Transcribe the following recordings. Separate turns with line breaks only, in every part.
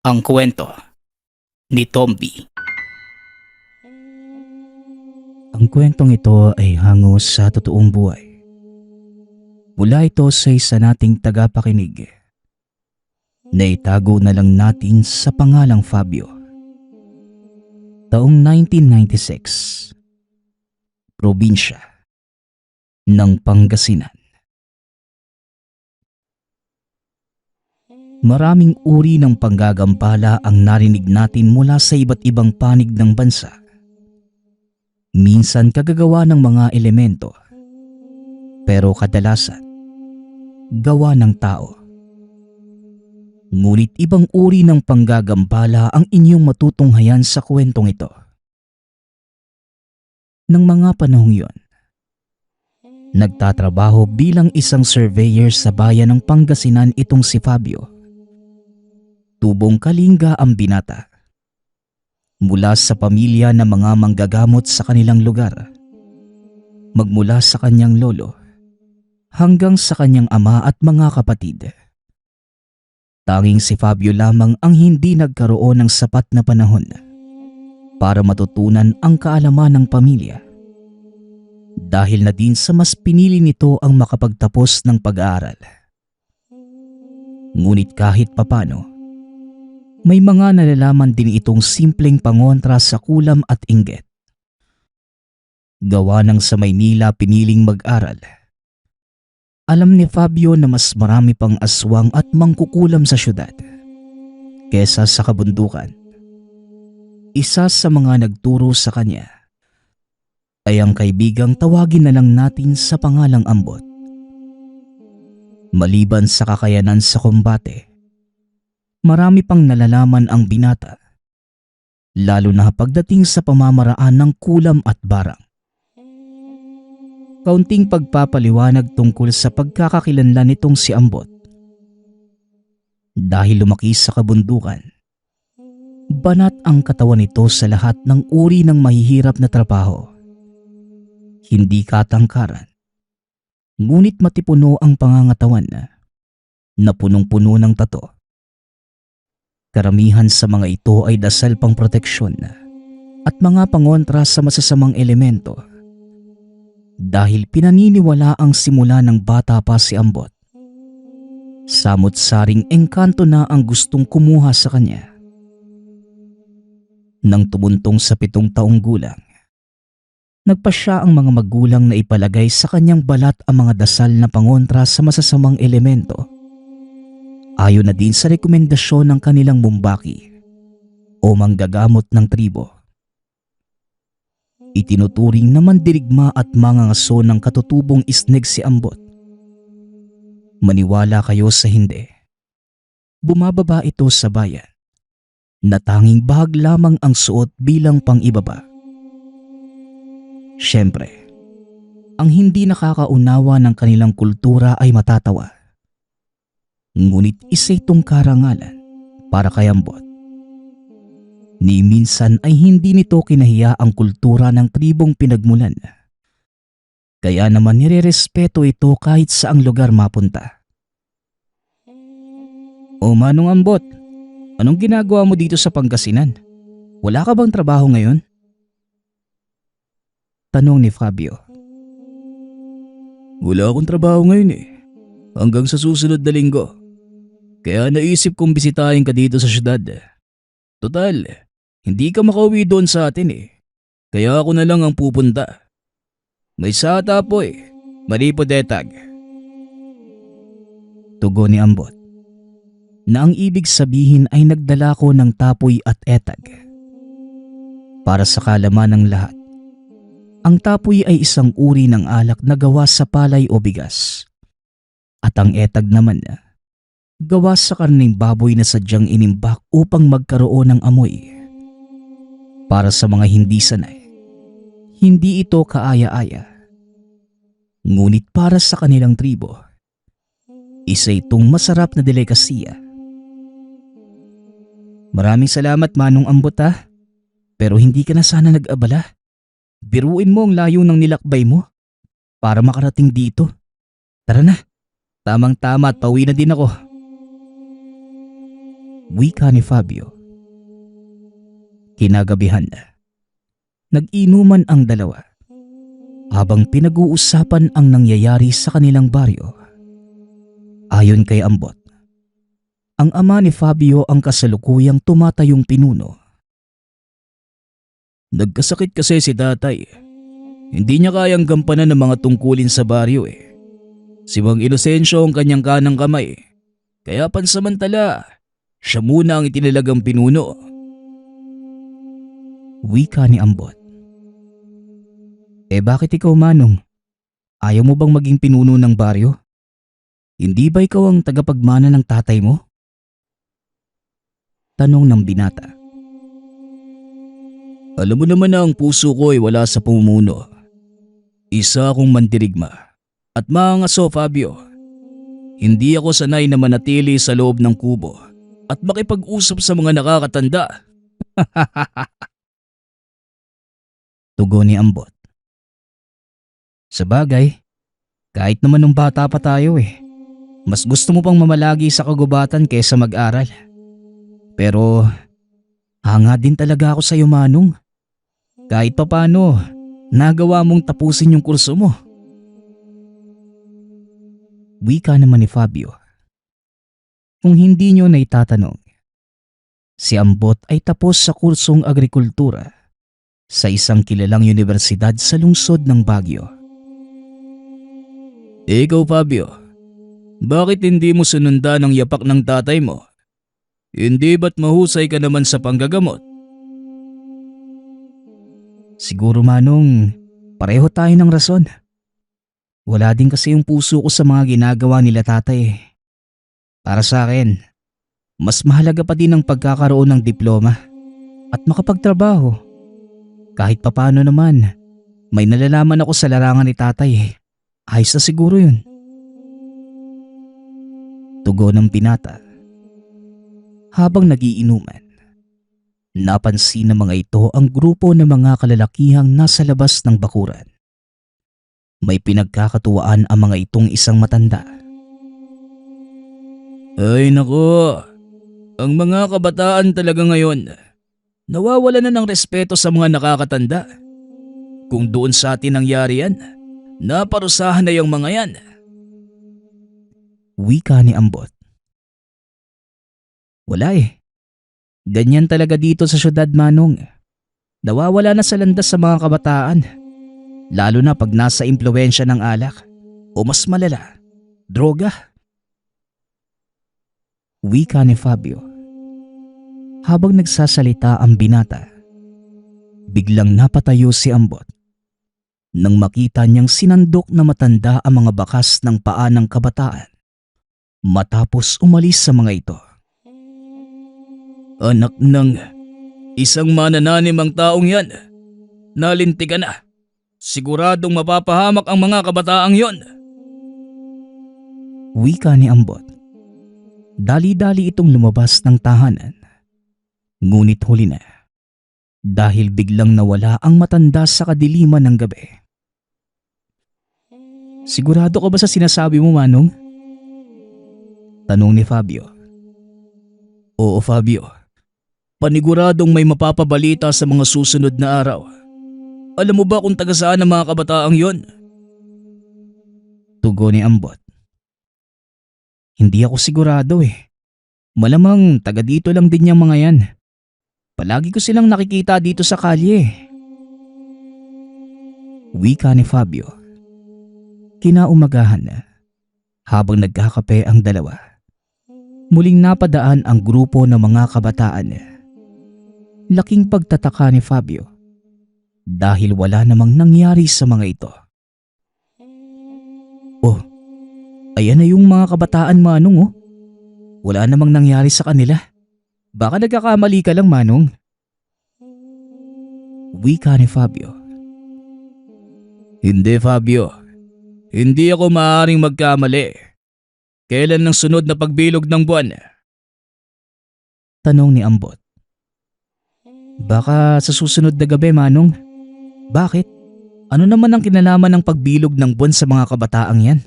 Ang kwento ni Tomby.
Ang kwentong ito ay hango sa totoong buhay. Mula ito sa isa nating tagapakinig na itago na lang natin sa pangalang Fabio. Taong 1996, probinsya ng Pangasinan. Maraming uri ng panggagampala ang narinig natin mula sa iba't ibang panig ng bansa. Minsan kagagawa ng mga elemento, pero kadalasan gawa ng tao. Ngunit ibang uri ng panggagampala ang inyong matutunghayan sa kwentong ito. Nang mga panahong yon, nagtatrabaho bilang isang surveyor sa bayan ng Pangasinan itong si Fabio. Tubong kalinga ang binata. Mula sa pamilya ng mga manggagamot sa kanilang lugar. Magmula sa kanyang lolo hanggang sa kanyang ama at mga kapatid. Tanging si Fabio lamang ang hindi nagkaroon ng sapat na panahon para matutunan ang kaalaman ng pamilya. Dahil na din sa mas pinili nito ang makapagtapos ng pag-aaral. Ngunit kahit papano, may mga nalalaman din itong simpleng pangontra sa kulam at inggit. Gawa ng sa Maynila piniling mag-aral. Alam ni Fabio na mas marami pang aswang at mangkukulam sa syudad kesa sa kabundukan. Isa sa mga nagturo sa kanya ay ang kaibigang tawagin na lang natin sa pangalang Ambot. Maliban sa kakayanan sa kombate, marami pang nalalaman ang binata, lalo na pagdating sa pamamaraan ng kulam at barang. Kaunting pagpapaliwanag tungkol sa pagkakakilanlan nitong si Ambot. Dahil lumaki sa kabundukan, banat ang katawan nito sa lahat ng uri ng mahihirap na trabaho. Hindi katangkaran, ngunit matipuno ang pangangatawan na punong-puno ng tato. Karamihan sa mga ito ay dasal pang proteksyon at mga pangontra sa masasamang elemento. Dahil pinaniniwala ang simula ng bata pa si Ambot. Samot-saring engkanto na ang gustong kumuha sa kanya. Nang tumuntong sa 7 taong gulang, nagpasya ang mga magulang na ipalagay sa kanyang balat ang mga dasal na pangontra sa masasamang elemento. Ayon na din sa rekomendasyon ng kanilang bumbaki o manggagamot ng tribo. Itinuturing na mandirigma at mangangaso ng katutubong isneg si Ambot. Maniwala kayo sa hindi. Bumababa ito sa bayan na tanging bahag lamang ang suot bilang pang-ibaba. Siyempre, ang hindi nakakaunawa ng kanilang kultura ay matatawa. Ngunit isa itong karangalan para kay Ambot. Ni minsan ay hindi nito kinahiya ang kultura ng tribong pinagmulan. Kaya naman nirerespeto ito kahit saang lugar mapunta. O Manong Ambot, anong ginagawa mo dito sa Pangasinan? Wala ka bang trabaho ngayon? Tanong ni Fabio.
Wala akong trabaho ngayon hanggang sa susunod na linggo. Kaya naisip kong bisitahin ka dito sa syudad. Total, hindi ka makauwi doon sa atin Kaya ako na lang ang pupunta. May sata po mali po detag.
Tugon ni Ambot, na ang ibig sabihin ay nagdala ko ng tapoy at etag. Para sa kalaman ng lahat, ang tapoy ay isang uri ng alak na gawa sa palay o bigas. At ang etag naman gawa sa karneng baboy na sadyang inimbak upang magkaroon ng amoy. Para sa mga hindi sanay, hindi ito kaaya-aya. Ngunit para sa kanilang tribo, isa itong masarap na delikasiya. Maraming salamat Manong Ambot pero hindi ka na sana nag-abala. Biruin mo ang layo ng nilakbay mo para makarating dito. Tara na, tamang-tama at pauwi na din ako. Wika ni Fabio. Kinagabihan, nag-inuman ang dalawa habang pinag-uusapan ang nangyayari sa kanilang baryo. Ayon kay Ambot, ang ama ni Fabio ang kasalukuyang tumatayong pinuno.
Nagkasakit kasi si tatay. Hindi niya kayang gampanan ng mga tungkulin sa baryo eh. Si Mang Inocencio ang kanyang kanang kamay. Kaya pansamantala, siya muna ang itinilagang pinuno.
Wika ni Ambot. Bakit ikaw, Manong? Ayaw mo bang maging pinuno ng baryo? Hindi ba ikaw ang tagapagmana ng tatay mo? Tanong ng binata.
Alam mo naman na ang puso ko ay wala sa pamumuno. Isa akong mandirigma. At maangaso, Fabio. Hindi ako sanay na manatili sa loob ng kubo at makipag-usap sa mga nakakatanda.
Tugon ni Ambot. Sabagay, kahit naman nung bata pa tayo mas gusto mo pang mamalagi sa kagubatan kaysa mag-aral. Pero hanga din talaga ako sa iyo, Manong. Kahit pa paano, nagawa mong tapusin yung kurso mo. Wika naman ni Fabio. Kung hindi nyo na itatanong, si Ambot ay tapos sa kursong agrikultura sa isang kilalang universidad sa lungsod ng Baguio.
Ikaw, Fabio, bakit hindi mo sunundan ang yapak ng tatay mo? Hindi ba't mahusay ka naman sa panggagamot?
Siguro, Manong, pareho tayo ng rason. Wala din kasi yung puso ko sa mga ginagawa nila tatay. Para sa akin, mas mahalaga pa din ang pagkakaroon ng diploma at makapagtrabaho. Kahit papano naman, may nalalaman ako sa larangan ni tatay. Ayos na siguro yun. Tugon ng binata. Habang nagiinuman, napansin ng mga ito ang grupo ng mga kalalakihang nasa labas ng bakuran. May pinagkakatuwaan ang mga itong isang matanda.
Ay nako, ang mga kabataan talaga ngayon, nawawala na ng respeto sa mga nakakatanda. Kung doon sa atin nangyari yan, naparusahan na yung mga yan.
Wika ni Ambot. Wala Ganyan talaga dito sa syudad, Manong. Nawawala na sa landas sa mga kabataan. Lalo na pag nasa impluwensya ng alak o mas malala, droga. Wika ni Fabio. Habang nagsasalita ang binata, biglang napatayo si Ambot nang makita niyang sinandok na matanda ang mga bakas ng paa ng kabataan matapos umalis sa mga ito.
Anak ng isang manananim ang taong yan. Nalintikan na. Siguradong mapapahamak ang mga kabataang yon.
Wika ni Ambot. Dali-dali itong lumabas ng tahanan. Ngunit huli na. Dahil biglang nawala ang matanda sa kadiliman ng gabi. Sigurado ka ba sa sinasabi mo, Manong? Tanong ni Fabio.
Oo, Fabio. Paniguradong may mapapabalita sa mga susunod na araw. Alam mo ba kung taga saan ang mga kabataang yon?
Tugon ni Ambot. Hindi ako sigurado Malamang taga dito lang din yung mga yan. Palagi ko silang nakikita dito sa kalye. Wika ni Fabio. Kinaumagahan na. Habang nagkakape ang dalawa, muling napadaan ang grupo ng mga kabataan. Laking pagtataka ni Fabio dahil wala namang nangyari sa mga ito. Oh, ayan na yung mga kabataan, Manong. Wala namang nangyari sa kanila. Baka nagkakamali ka lang, Manong. Wika ni Fabio.
Hindi, Fabio. Hindi ako maaaring magkamali. Kailan ang sunod na pagbilog ng buwan?
Tanong ni Ambot. Baka sa susunod na gabi, Manong. Bakit? Ano naman ang kinalaman ng pagbilog ng buwan sa mga kabataang yan?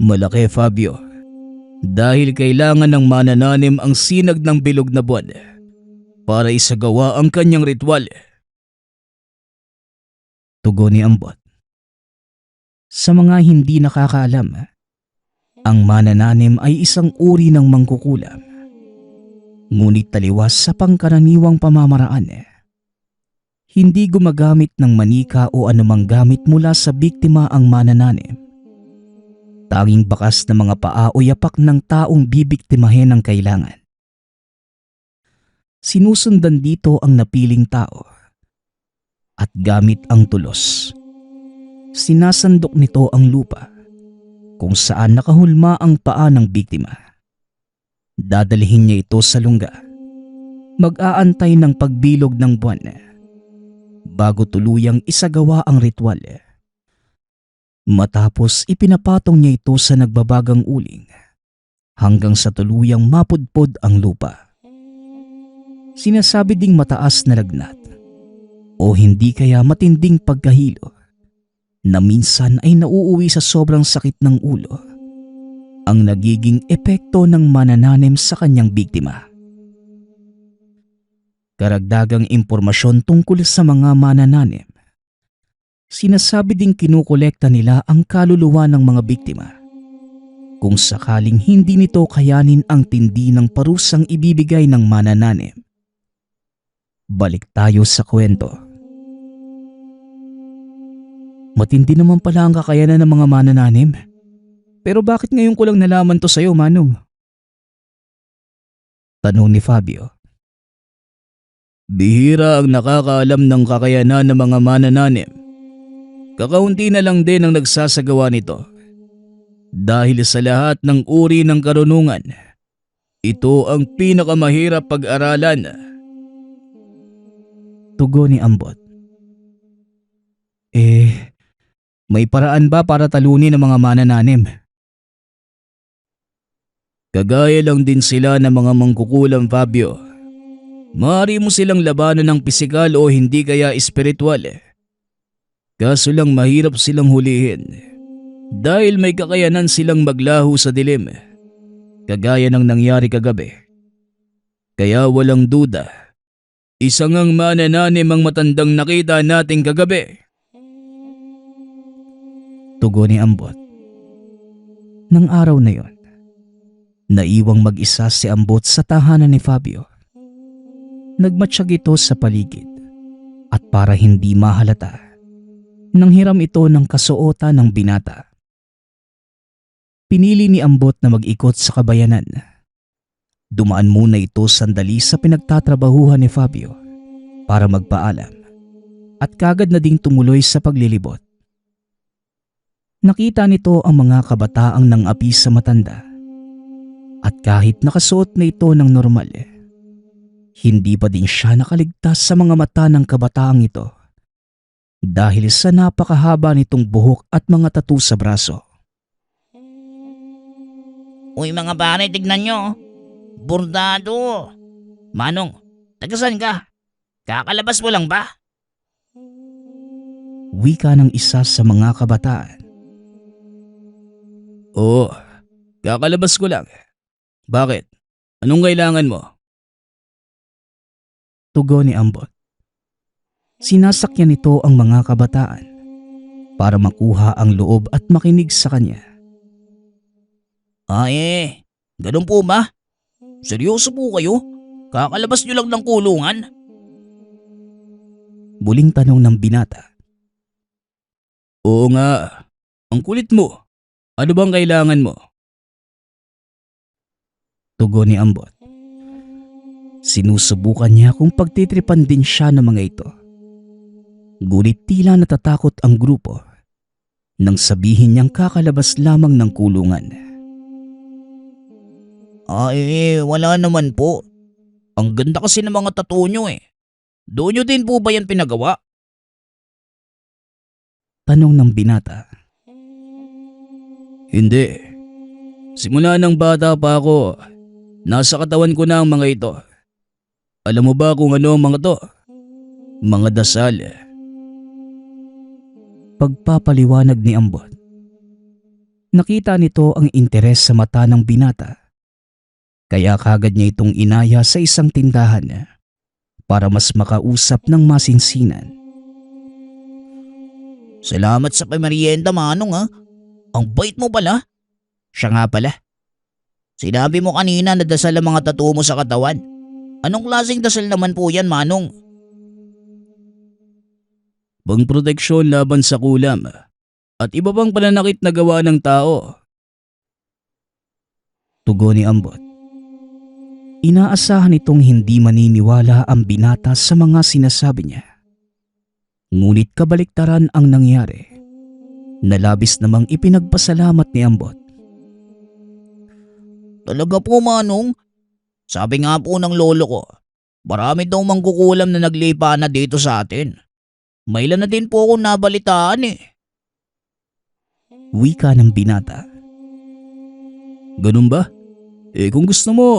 Malaki, Fabio. Dahil kailangan ng manananim ang sinag ng bilog na buwan para isagawa ang kanyang ritual.
Tugon ni Ambot. Sa mga hindi nakakaalam, ang manananim ay isang uri ng mangkukulam. Ngunit taliwas sa pangkaraniwang pamamaraan. Hindi gumagamit ng manika o anumang gamit mula sa biktima ang manananim. Tanging bakas na mga paa o yapak ng taong bibiktimahin ang kailangan. Sinusundan dito ang napiling tao. At gamit ang tulos, sinasandok nito ang lupa kung saan nakahulma ang paa ng biktima. Dadalhin niya ito sa lungga. Mag-aantay ng pagbilog ng buwan bago tuluyang isagawa ang ritual. Matapos ipinapatong niya ito sa nagbabagang uling hanggang sa tuluyang mapudpod ang lupa. Sinasabi ding mataas na lagnat o hindi kaya matinding pagkahilo na minsan ay nauuwi sa sobrang sakit ng ulo ang nagiging epekto ng manananim sa kanyang biktima. Karagdagang impormasyon tungkol sa mga manananim. Sinasabi ding kinukolekta nila ang kaluluwa ng mga biktima. Kung sakaling hindi nito kayanin ang tindi ng parusang ibibigay ng manananim. Balik tayo sa kwento. Matindi naman pala ang kakayanan ng mga manananim. Pero bakit ngayon ko lang nalaman to sa'yo, Manong? Tanong ni Fabio.
Bihira ang nakakaalam ng kakayanan ng mga manananim. Kakaunti na lang din ang nagsasagawa nito. Dahil sa lahat ng uri ng karunungan, ito ang pinakamahirap pag-aralan.
Tugon ni Ambot. May paraan ba para talunin ang mga manananim?
Kagaya lang din sila ng mga mangkukulam, Fabio. Maaari mo silang labanan ng pisikal o hindi kaya espiritual. Kaso lang mahirap silang hulihin. Dahil may kakayanan silang maglaho sa dilim. Kagaya ng nangyari kagabi. Kaya walang duda. Isang ang manananim ang matandang nakita nating kagabi.
Tugon ni Ambot. Nang araw na yon, naiwang mag-isa si Ambot sa tahanan ni Fabio. Nagmatsyag ito sa paligid at para hindi mahalata, nanghiram ito ng kasuotan ng binata. Pinili ni Ambot na mag-ikot sa kabayanan. Dumaan muna ito sandali sa pinagtatrabahuhan ni Fabio para magpaalam at kagad na ding tumuloy sa paglilibot. Nakita nito ang mga kabataang nang-api sa matanda at kahit nakasuot na ito ng normal, hindi pa din siya nakaligtas sa mga mata ng kabataang ito dahil sa napakahaba nitong buhok at mga tattoo sa braso.
Uy mga pare, tignan nyo. Bordado. Manong, tagasan ka? Kakalabas mo lang ba?
Wika ng isa sa mga kabataan.
Oo, kakalabas ko lang. Bakit? Anong kailangan mo?
Tugon ni Ambot. Sinasakyan nito ang mga kabataan para makuha ang loob at makinig sa kanya.
Ganun po ba? Seryoso po kayo? Kakalabas nyo lang ng kulungan?
Muling tanong ng binata.
Oo nga, ang kulit mo. Ano bang kailangan mo?
Tugon ni Ambot. Sinusubukan niya kung pagtitripan din siya ng mga ito. Ngunit tila natatakot ang grupo nang sabihin niyang kakalabas lamang ng kulungan.
Wala naman po. Ang ganda kasi ng mga tattoo nyo eh. Doon nyo din po ba yan pinagawa?
Tanong ng binata.
Hindi. Simula ng bata pa ako, nasa katawan ko na ang mga ito. Alam mo ba kung ano ang mga to? Mga dasal.
Pagpapaliwanag ni Ambot. Nakita nito ang interes sa mata ng binata. Kaya kagad niya itong inaya sa isang tindahan para mas makausap ng masinsinan.
Salamat sa pamerienda, Manong ha. Ang bait mo pala. Siya nga pala. Sinabi mo kanina na dasal ang mga tattoo mo sa katawan. Anong klaseng dasal naman po yan, Manong?
Pangproteksyon laban sa kulam at iba pang pananakit na gawa ng tao.
Tugon ni Ambot. Inaasahan itong hindi maniniwala ang binata sa mga sinasabi niya. Ngunit kabaliktaran ang nangyari. Nalabis namang ipinagpasalamat ni Ambot.
Talaga po, Manong. Sabi nga po ng lolo ko, marami daw mangkukulam na naglipa na dito sa atin. Mailan na din po akong nabalitaan eh.
Wika ng binata.
Ganun ba? Kung gusto mo,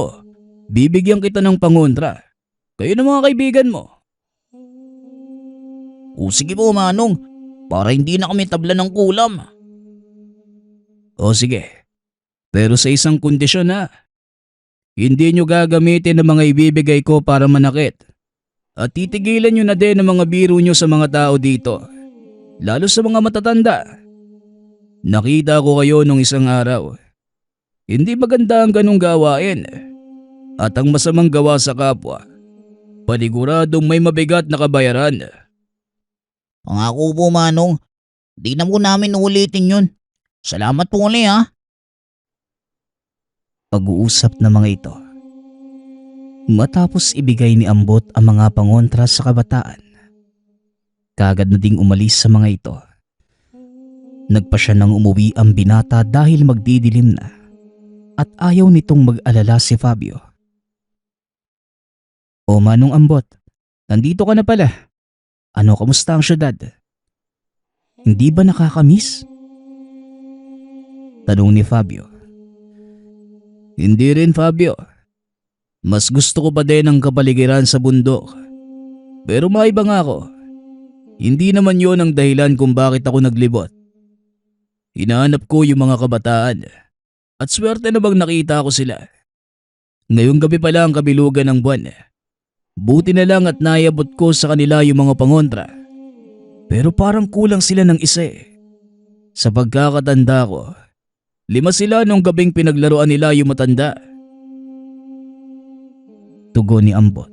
bibigyan kita ng pangontra. Kayo ng mga kaibigan mo.
O sige po, Manong, para hindi na kami tabla ng kulam.
O sige, pero sa isang kondisyon ha. Hindi nyo gagamitin ang mga ibibigay ko para manakit. At titigilan nyo na din ang mga biro nyo sa mga tao dito. Lalo sa mga matatanda. Nakita ko kayo nung isang araw. Hindi maganda ang ganong gawain. At ang masamang gawa sa kapwa, paniguradong may mabigat na kabayaran.
Pangako po, Manong. Di na po namin ulitin yun. Salamat po ulit ha.
Pag-uusap ng mga ito. Matapos ibigay ni Ambot ang mga pangontra sa kabataan, kagad na ding umalis sa mga ito. Nagpa siya nang umuwi ang binata dahil magdidilim na at ayaw nitong mag-alala si Fabio. O Manong Ambot, nandito ka na pala. Ano, kamusta ang syudad? Hindi ba nakakamiss? Tanong ni Fabio.
Hindi rin, Fabio. Mas gusto ko pa din ang kapaligiran sa bundok. Pero maiba nga ako. Hindi naman yon ang dahilan kung bakit ako naglibot. Hinahanap ko yung mga kabataan. At swerte na bang nakita ko sila. Ngayong gabi pala ang kabilugan ng buwan. Buti na lang at naiabot ko sa kanila yung mga pangontra. Pero parang kulang sila ng isa eh. Sa pagkakatanda ko, 5 sila nung gabing pinaglaruan nila yung matanda.
Tugon ni Ambot.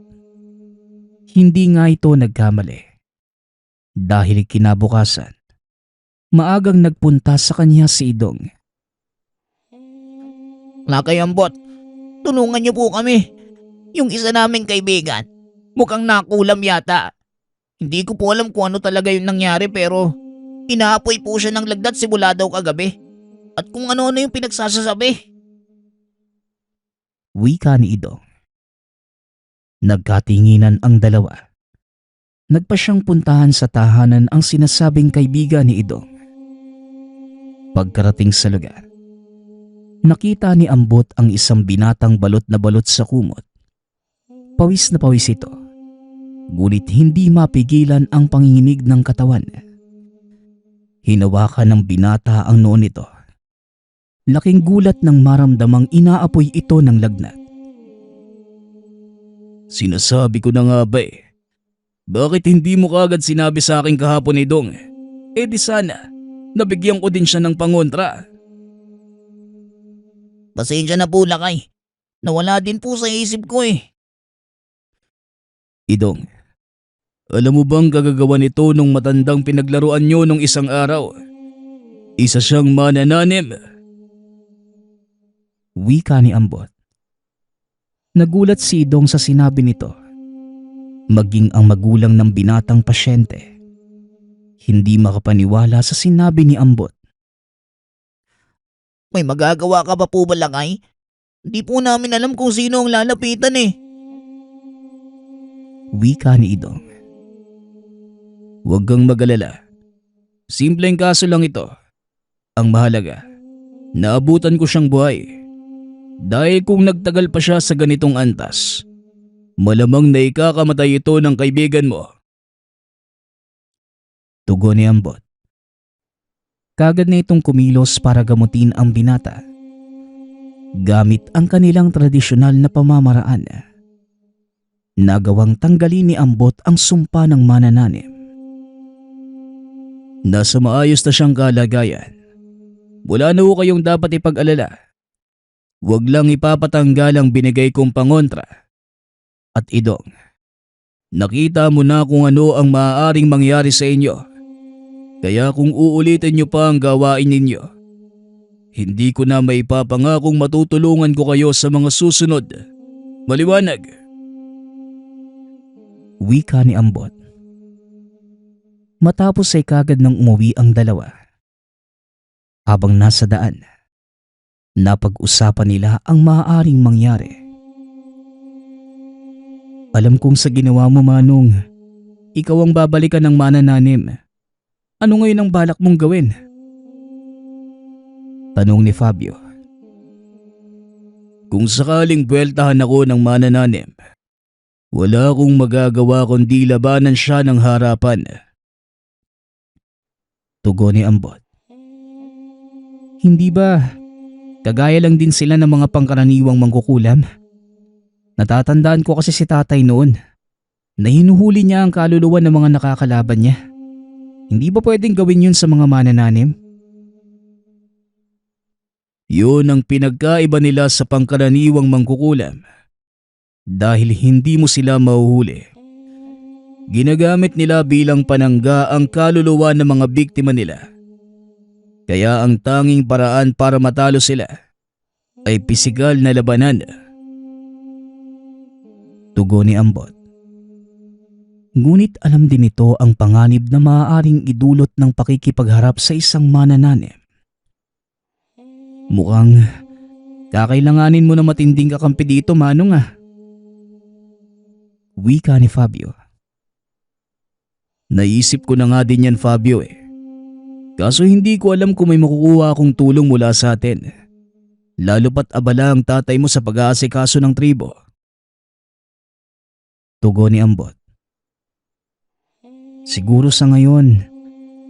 Hindi nga ito nagkamali. Dahil kinabukasan, maagang nagpunta sa kanya si Idong.
Lakay Ambot, tulungan niyo po kami. Yung isa naming kaibigan, mukhang nakulam yata. Hindi ko po alam kung ano talaga yung nangyari pero inaapoy po siya ng lagdat simula daw kagabi. At kung ano-ano yung pinagsasasabi.
Wika ni Idong. Nagkatinginan ang dalawa. Nagpa siyang puntahan sa tahanan ang sinasabing kaibigan ni Idong. Pagkarating sa lugar, nakita ni Ambot ang isang binatang balot na balot sa kumot. Pawis na pawis ito. Ngunit hindi mapigilan ang panginginig ng katawan. Hinawakan ng binata ang noo nito. Laking gulat nang maramdamang inaapoy ito ng lagnat.
Sinasabi ko na nga ba eh. Bakit hindi mo kagad sinabi sa akin kahapon ni Dong? Di sana, nabigyan ko din siya ng pangontra.
Pasensya na po, Lakay. Nawala din po sa isip ko eh.
Idong, alam mo bang gagagawa nito nung matandang pinaglaruan nyo nung isang araw? Isa siyang manananim.
Wika ni Ambot. Nagulat si Idong sa sinabi nito. Maging ang magulang ng binatang pasyente, hindi makapaniwala sa sinabi ni Ambot.
May magagawa ka pa po ba, Lakay? Hindi po namin alam kung sino ang lalapitan eh.
Wika ni Idong.
Huwag kang mag-alala. Simpleng kaso lang ito. Ang mahalaga, naabutan ko siyang buhay. Dahil kung nagtagal pa siya sa ganitong antas, malamang na ikakamatay ito ng kaibigan mo.
Tugon ni Ambot. Kagad na itong kumilos para gamutin ang binata gamit ang kanilang tradisyonal na pamamaraan. Nagawang tanggalin ni Ambot ang sumpa ng manananim.
Nasa maayos na siyang kalagayan. Wala na ho kayong dapat ipag-alala. Huwag lang ipapatanggal ang binigay kong pangontra. At Idong, nakita mo na kung ano ang maaaring mangyari sa inyo. Kaya kung uulitin niyo pa ang gawain ninyo, hindi ko na maipapangakong matutulungan ko kayo sa mga susunod. Maliwanag?
Wika ni Ambot. Matapos ay kagad nang umuwi ang dalawa. Habang nasa daan, napag-usapan nila ang maaaring mangyari. Alam kong sa ginawa mo, Manong, ikaw ang babalikan ng manananim. Ano ngayon ang balak mong gawin? Tanong ni Fabio.
Kung sakaling buweltahan ako ng manananim, wala akong magagawa kundi labanan siya ng harapan.
Tugon ni Ambot. Hindi ba kagaya lang din sila ng mga pangkaraniwang mangkukulam? Natatandaan ko kasi si tatay noon na hinuhuli niya ang kaluluwa ng mga nakakalaban niya. Hindi ba pwedeng gawin yun sa mga manananim?
Yun ang pinagkaiba nila sa pangkaraniwang mangkukulam. Dahil hindi mo sila mahuhuli. Ginagamit nila bilang panangga ang kaluluwa ng mga biktima nila. Kaya ang tanging paraan para matalo sila ay pisikal na labanan.
Tugon ni Ambot. Ngunit alam din nito ang panganib na maaaring idulot ng pakikipagharap sa isang manananim. Mukhang kakailanganin mo na matinding kakampi dito, Manong ah. Wika ni Fabio.
Naisip ko na nga din yan, Fabio eh. Kaso hindi ko alam kung may makukuha akong tulong mula sa atin. Lalo pat abala ang tatay mo sa pag-aasikaso ng tribo.
Tugon ni Ambot. Siguro sa ngayon,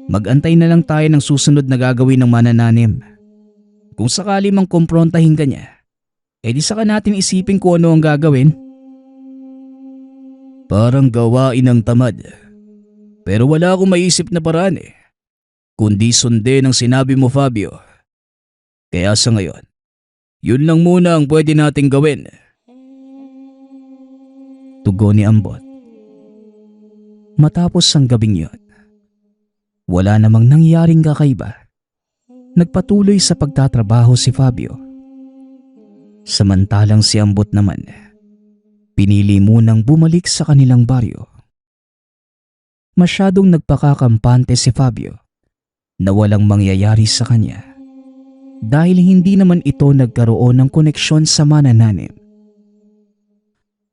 mag-antay na lang tayo ng susunod na gagawin ng manananim. Kung sakali mang kumprontahin ka niya, edi saka natin isipin kung ano ang gagawin.
Parang gawain ng tamad. Pero wala akong maisip na paraan eh. Kundi sundin ang sinabi mo, Fabio. Kaya sa ngayon, yun lang muna ang pwede nating gawin.
Tugon ni Ambot. Matapos ang gabing yun, wala namang nangyaring kakaiba. Nagpatuloy sa pagtatrabaho si Fabio. Samantalang si Ambot naman, pinili munang bumalik sa kanilang baryo. Masyadong nagpakakampante si Fabio na walang mangyayari sa kanya dahil hindi naman ito nagkaroon ng koneksyon sa manananim.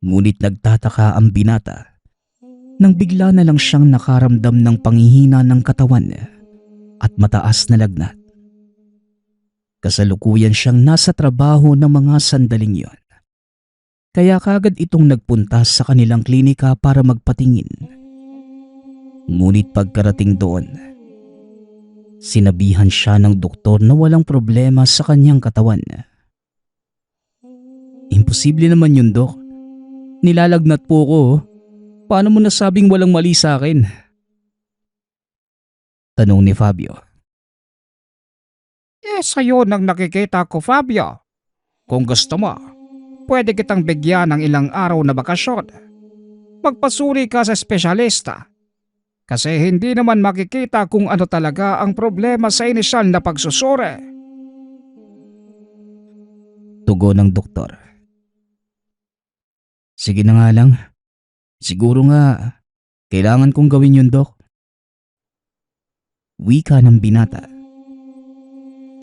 Ngunit nagtataka ang binata nang bigla na lang siyang nakaramdam ng panghihina ng katawan at mataas na lagnat. Kasalukuyan siyang nasa trabaho ng mga sandaling yon. Kaya kagad itong nagpunta sa kanilang klinika para magpatingin. Ngunit pagkarating doon, sinabihan siya ng doktor na walang problema sa kanyang katawan. Imposible naman yun, Dok. Nilalagnat po ko. Paano mo nasabing walang mali sa akin? Tanong ni Fabio.
Sa'yo nang nakikita ko, Fabio. Kung gusto mo, pwede kitang bigyan ng ilang araw na bakasyon. Magpasuri ka sa espesyalista. Kasi hindi naman makikita kung ano talaga ang problema sa inisyal na pagsusuri.
Tugon ng doktor. Sige na nga lang. Siguro nga, kailangan kong gawin yun, Dok. Wika ng binata.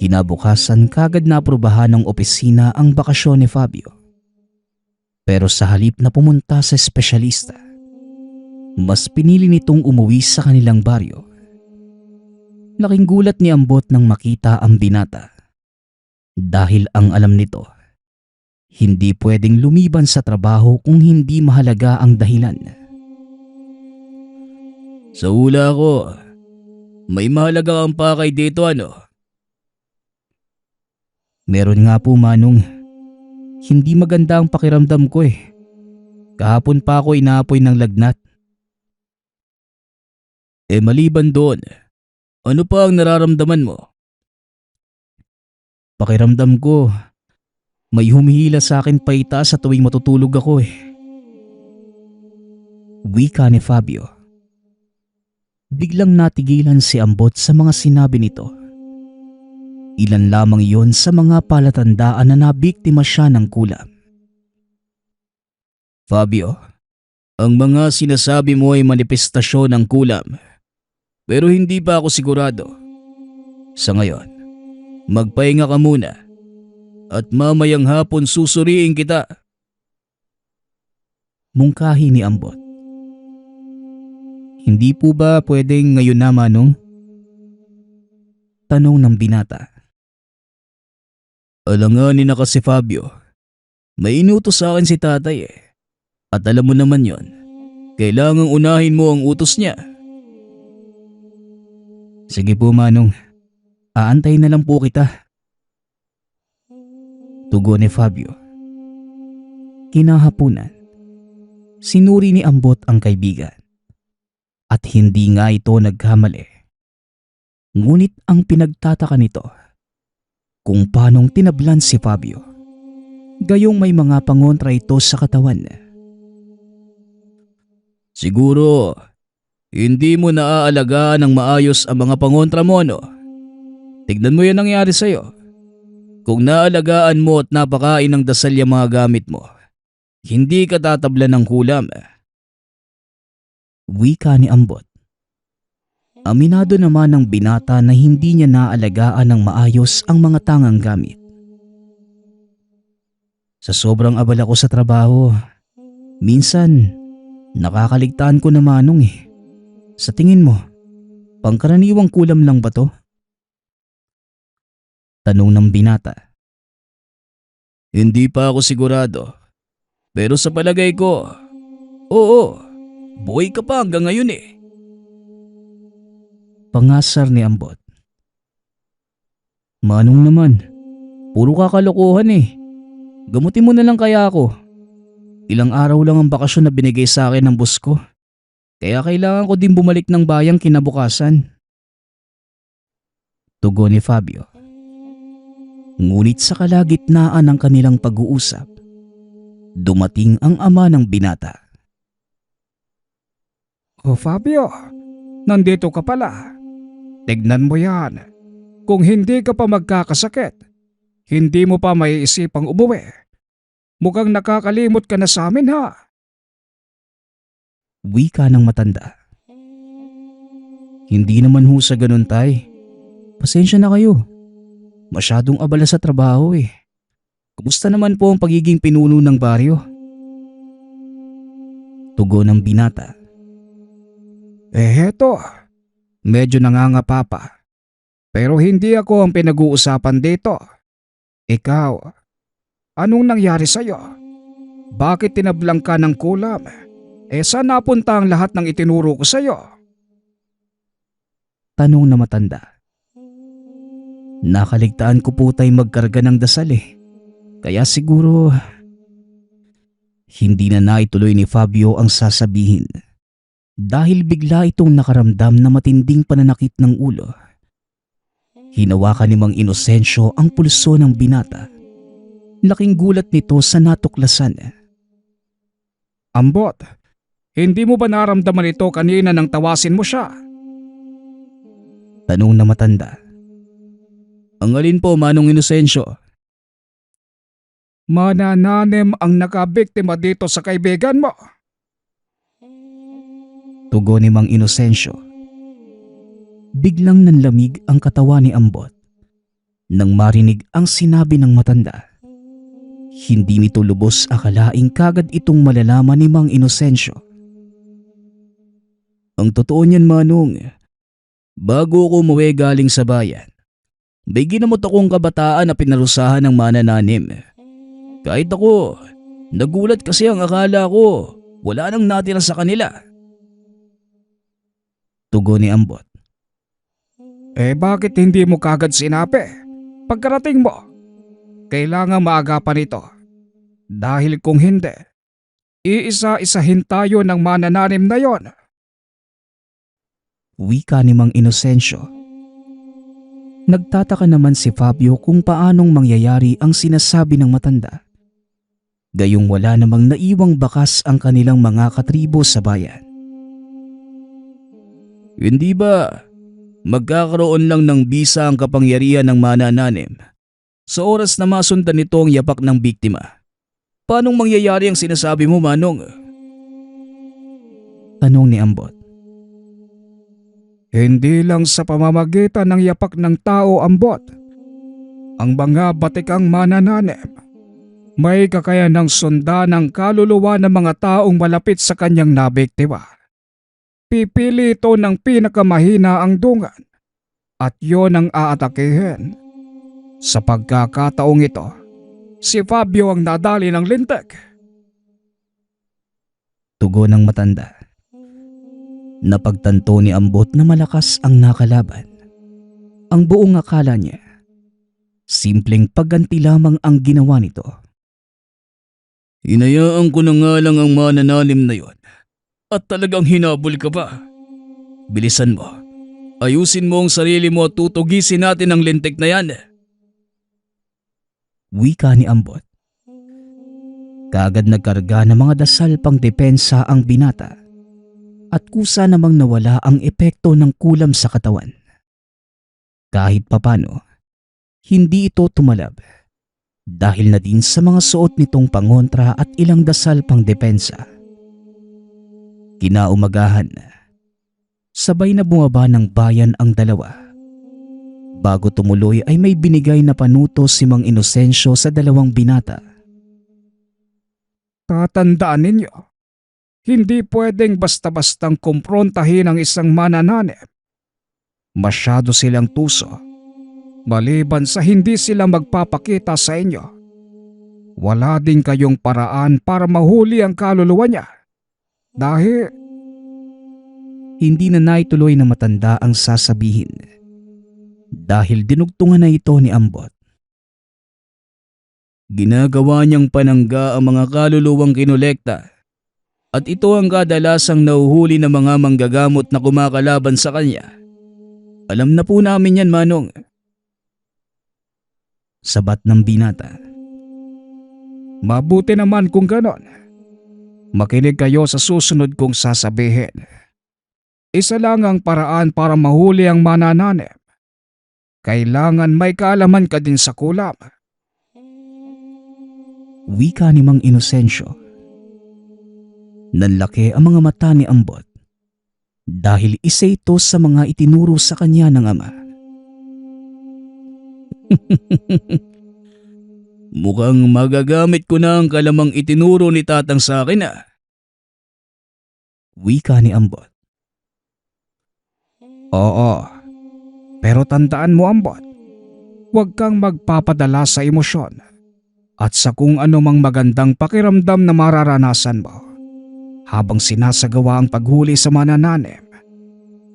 Kinabukasan kagad na aprubahan ng opisina ang bakasyon ni Fabio. Pero sa halip na pumunta sa espesyalista, mas pinili nitong umuwi sa kanilang baryo. Laking gulat ni Ambot nang makita ang binata. Dahil ang alam nito, hindi pwedeng lumiban sa trabaho kung hindi mahalaga ang dahilan.
Sa hula ko, May mahalaga kang pakay dito ano?
Meron nga po Manong. Hindi maganda ang pakiramdam ko eh. Kahapon pa ako inaapoy ng lagnat.
Maliban doon, ano pa ang nararamdaman mo?
Pakiramdam ko, may humihila sa akin paitaas sa tuwing matutulog ako eh. Wika ni Fabio. Biglang natigilan si Ambot sa mga sinabi nito. Ilan lamang iyon sa mga palatandaan na nabiktima siya ng kulam.
Fabio, ang mga sinasabi mo ay manifestasyon ng kulam. Pero hindi pa ako sigurado. Sa ngayon, magpahinga ka muna. At mamayang hapon susuriin kita.
Mungkahi ni Ambot. Hindi po ba pwedeng ngayon na Manong? Tanong ng binata.
Alanganin na kasi Fabio. May inutos sa akin si tatay eh. At alam mo naman yon. Kailangang unahin mo ang utos niya.
Sige po Manong. Aantayin na lang po kita. Tugon ni Fabio. Kinahapunan. Sinuri ni Ambot ang kaibigan. At hindi nga ito nagkamali. Ngunit ang pinagtataka nito, kung paanong tinablan si Fabio. Gayong may mga pangontra ito sa katawan.
Siguro, hindi mo naaalagaan ng maayos ang mga pangontra mo no? Tignan mo yung nangyari sa'yo. Kung naalagaan mo at napakain ng dasal yung mga gamit mo, hindi ka tatablan ng kulam.
Wika ni Ambot. Aminado naman ng binata na hindi niya naalagaan ng maayos ang mga tangang gamit. Sa sobrang abala ko sa trabaho, minsan nakakaligtaan ko na Manong eh. Sa tingin mo, pangkaraniwang kulam lang ba to? Tanong ng binata.
Hindi pa ako sigurado. Pero sa palagay ko, oo, buhay ka pa hanggang ngayon eh.
Pangasar ni Ambot. Manong naman, puro kakalokohan eh. Gamutin mo na lang kaya ako. Ilang araw lang ang bakasyon na binigay sa akin ng boss ko. Kaya kailangan ko din bumalik ng bayang kinabukasan. Tugon ni Fabio. Ngunit sa kalagitnaan ng kanilang pag-uusap, dumating ang ama ng binata.
O Fabio, nandito ka pala. Tignan mo yan. Kung hindi ka pa magkakasakit, hindi mo pa maiisipang umuwi. Mukhang nakakalimot ka na sa amin ha.
Wika ng matanda. Hindi naman ho sa ganun tay. Pasensya na kayo. Masyadong abala sa trabaho eh. Kumusta naman po ang pagiging pinuno ng baryo? Tugon ng binata.
Heto, medyo nangangapa pa. Pero hindi ako ang pinag-uusapan dito. Ikaw, anong nangyari sa'yo? Bakit tinablang ka ng kulam? Saan napunta ang lahat ng itinuro ko sa'yo?
Tanong na matanda. Nakaligtaan ko po tayo magkarga ng dasal eh. Kaya siguro hindi na naituloy ni Fabio ang sasabihin dahil bigla itong nakaramdam na matinding pananakit ng ulo. Hinawakan ni Mang Inocencio ang pulso ng binata. Laking gulat nito sa natuklasan.
Ambot, hindi mo ba naramdaman ito kanina nang tawasin mo siya?
Tanong na matanda.
Ang alin po, Manong Inocencio?
Manananim ang nakabiktima dito sa kaibigan mo.
Tugon ni Mang Inocencio. Biglang nanlamig ang katawan ni Ambot nang marinig ang sinabi ng matanda. Hindi nito lubos akalaing kagad itong malalaman ni Mang Inocencio.
Ang totoo niyan, Manong, bago ako umuwi galing sa bayan, may ginamot akong kabataan na pinarusahan ng manananim. Kahit ako, nagulat kasi ang akala ko wala nang natira sa kanila.
Tugon ni Ambot.
Bakit hindi mo kagad sinabi? Pagkarating mo, kailangan maagapan ito. Dahil kung hindi, iisa-isahin tayo ng manananim na yon.
Wika ni Mang Inocencio. Nagtataka naman si Fabio kung paanong mangyayari ang sinasabi ng matanda. Gayong wala namang naiwang bakas ang kanilang mga katribo sa bayan.
Hindi ba magkakaroon lang ng bisa ang kapangyarihan ng manananim sa oras na masundan nito ang yapak ng biktima? Paanong mangyayari ang sinasabi mo, Manong?
Tanong ni Ambot.
Hindi lang sa pamamagitan ng yapak ng tao, Ambot. Ang mga batikang manananim may kakayanang sundan ng kaluluwa ng mga taong malapit sa kanyang nabiktima. Pipili ito ng pinakamahina ang dungan at yon ang aatakihin. Sa pagkakataong ito, si Fabio ang nadali ng lintik.
Tugon ng matanda. Napagtanto ni Ambot na malakas ang nakalaban. Ang buong akala niya, simpleng pagganti lamang ang ginawa nito.
Hinayaan ko na nga lang ang manananim na yon at talagang hinabol ka pa. Bilisan mo. Ayusin mo ang sarili mo at tutugisin natin ang lintik na yan.
Wika ni Ambot. Kaagad nagkarga ng mga dasal pang depensa ang binata at kusa namang nawala ang epekto ng kulam sa katawan. Kahit papano, hindi ito tumalab dahil na din sa mga suot nitong pangontra at ilang dasal pang depensa. Kinaumagahan, sabay na bumaba ng bayan ang dalawa. Bago tumuloy ay may binigay na panuto si Mang Inocencio sa dalawang binata.
Tatandaan ninyo, hindi pwedeng basta-bastang kumprontahin ang isang manananim. Masyado silang tuso, maliban sa hindi sila magpapakita sa inyo. Wala din kayong paraan para mahuli ang kaluluwa niya.
Hindi na naituloy ng matanda ang sasabihin dahil dinugtungan na ito ni Ambot.
Ginagawa niyang panangga ang mga kaluluwang kinolekta at ito ang kadalasang nauhuli ng mga manggagamot na kumakalaban sa kanya. Alam na po namin yan, Manong.
Sabat ng binata.
Mabuti naman kung ganon. Makinig kayo sa susunod kong sasabihin. Isa lang ang paraan para mahuli ang manananim. Kailangan may kaalaman ka din sa kulam.
Wika ni Mang Inocencio. Nanlaki ang mga mata ni Ambot dahil isa ito sa mga itinuro sa kanya ng ama.
Mukhang magagamit ko na ang kalamang itinuro ni Tatang sa akin
Wika ni Ambot.
Oo, pero tandaan mo, Ambot, huwag kang magpapadala sa emosyon at sa kung anumang magandang pakiramdam na mararanasan mo habang sinasagawa ang paghuli sa manananim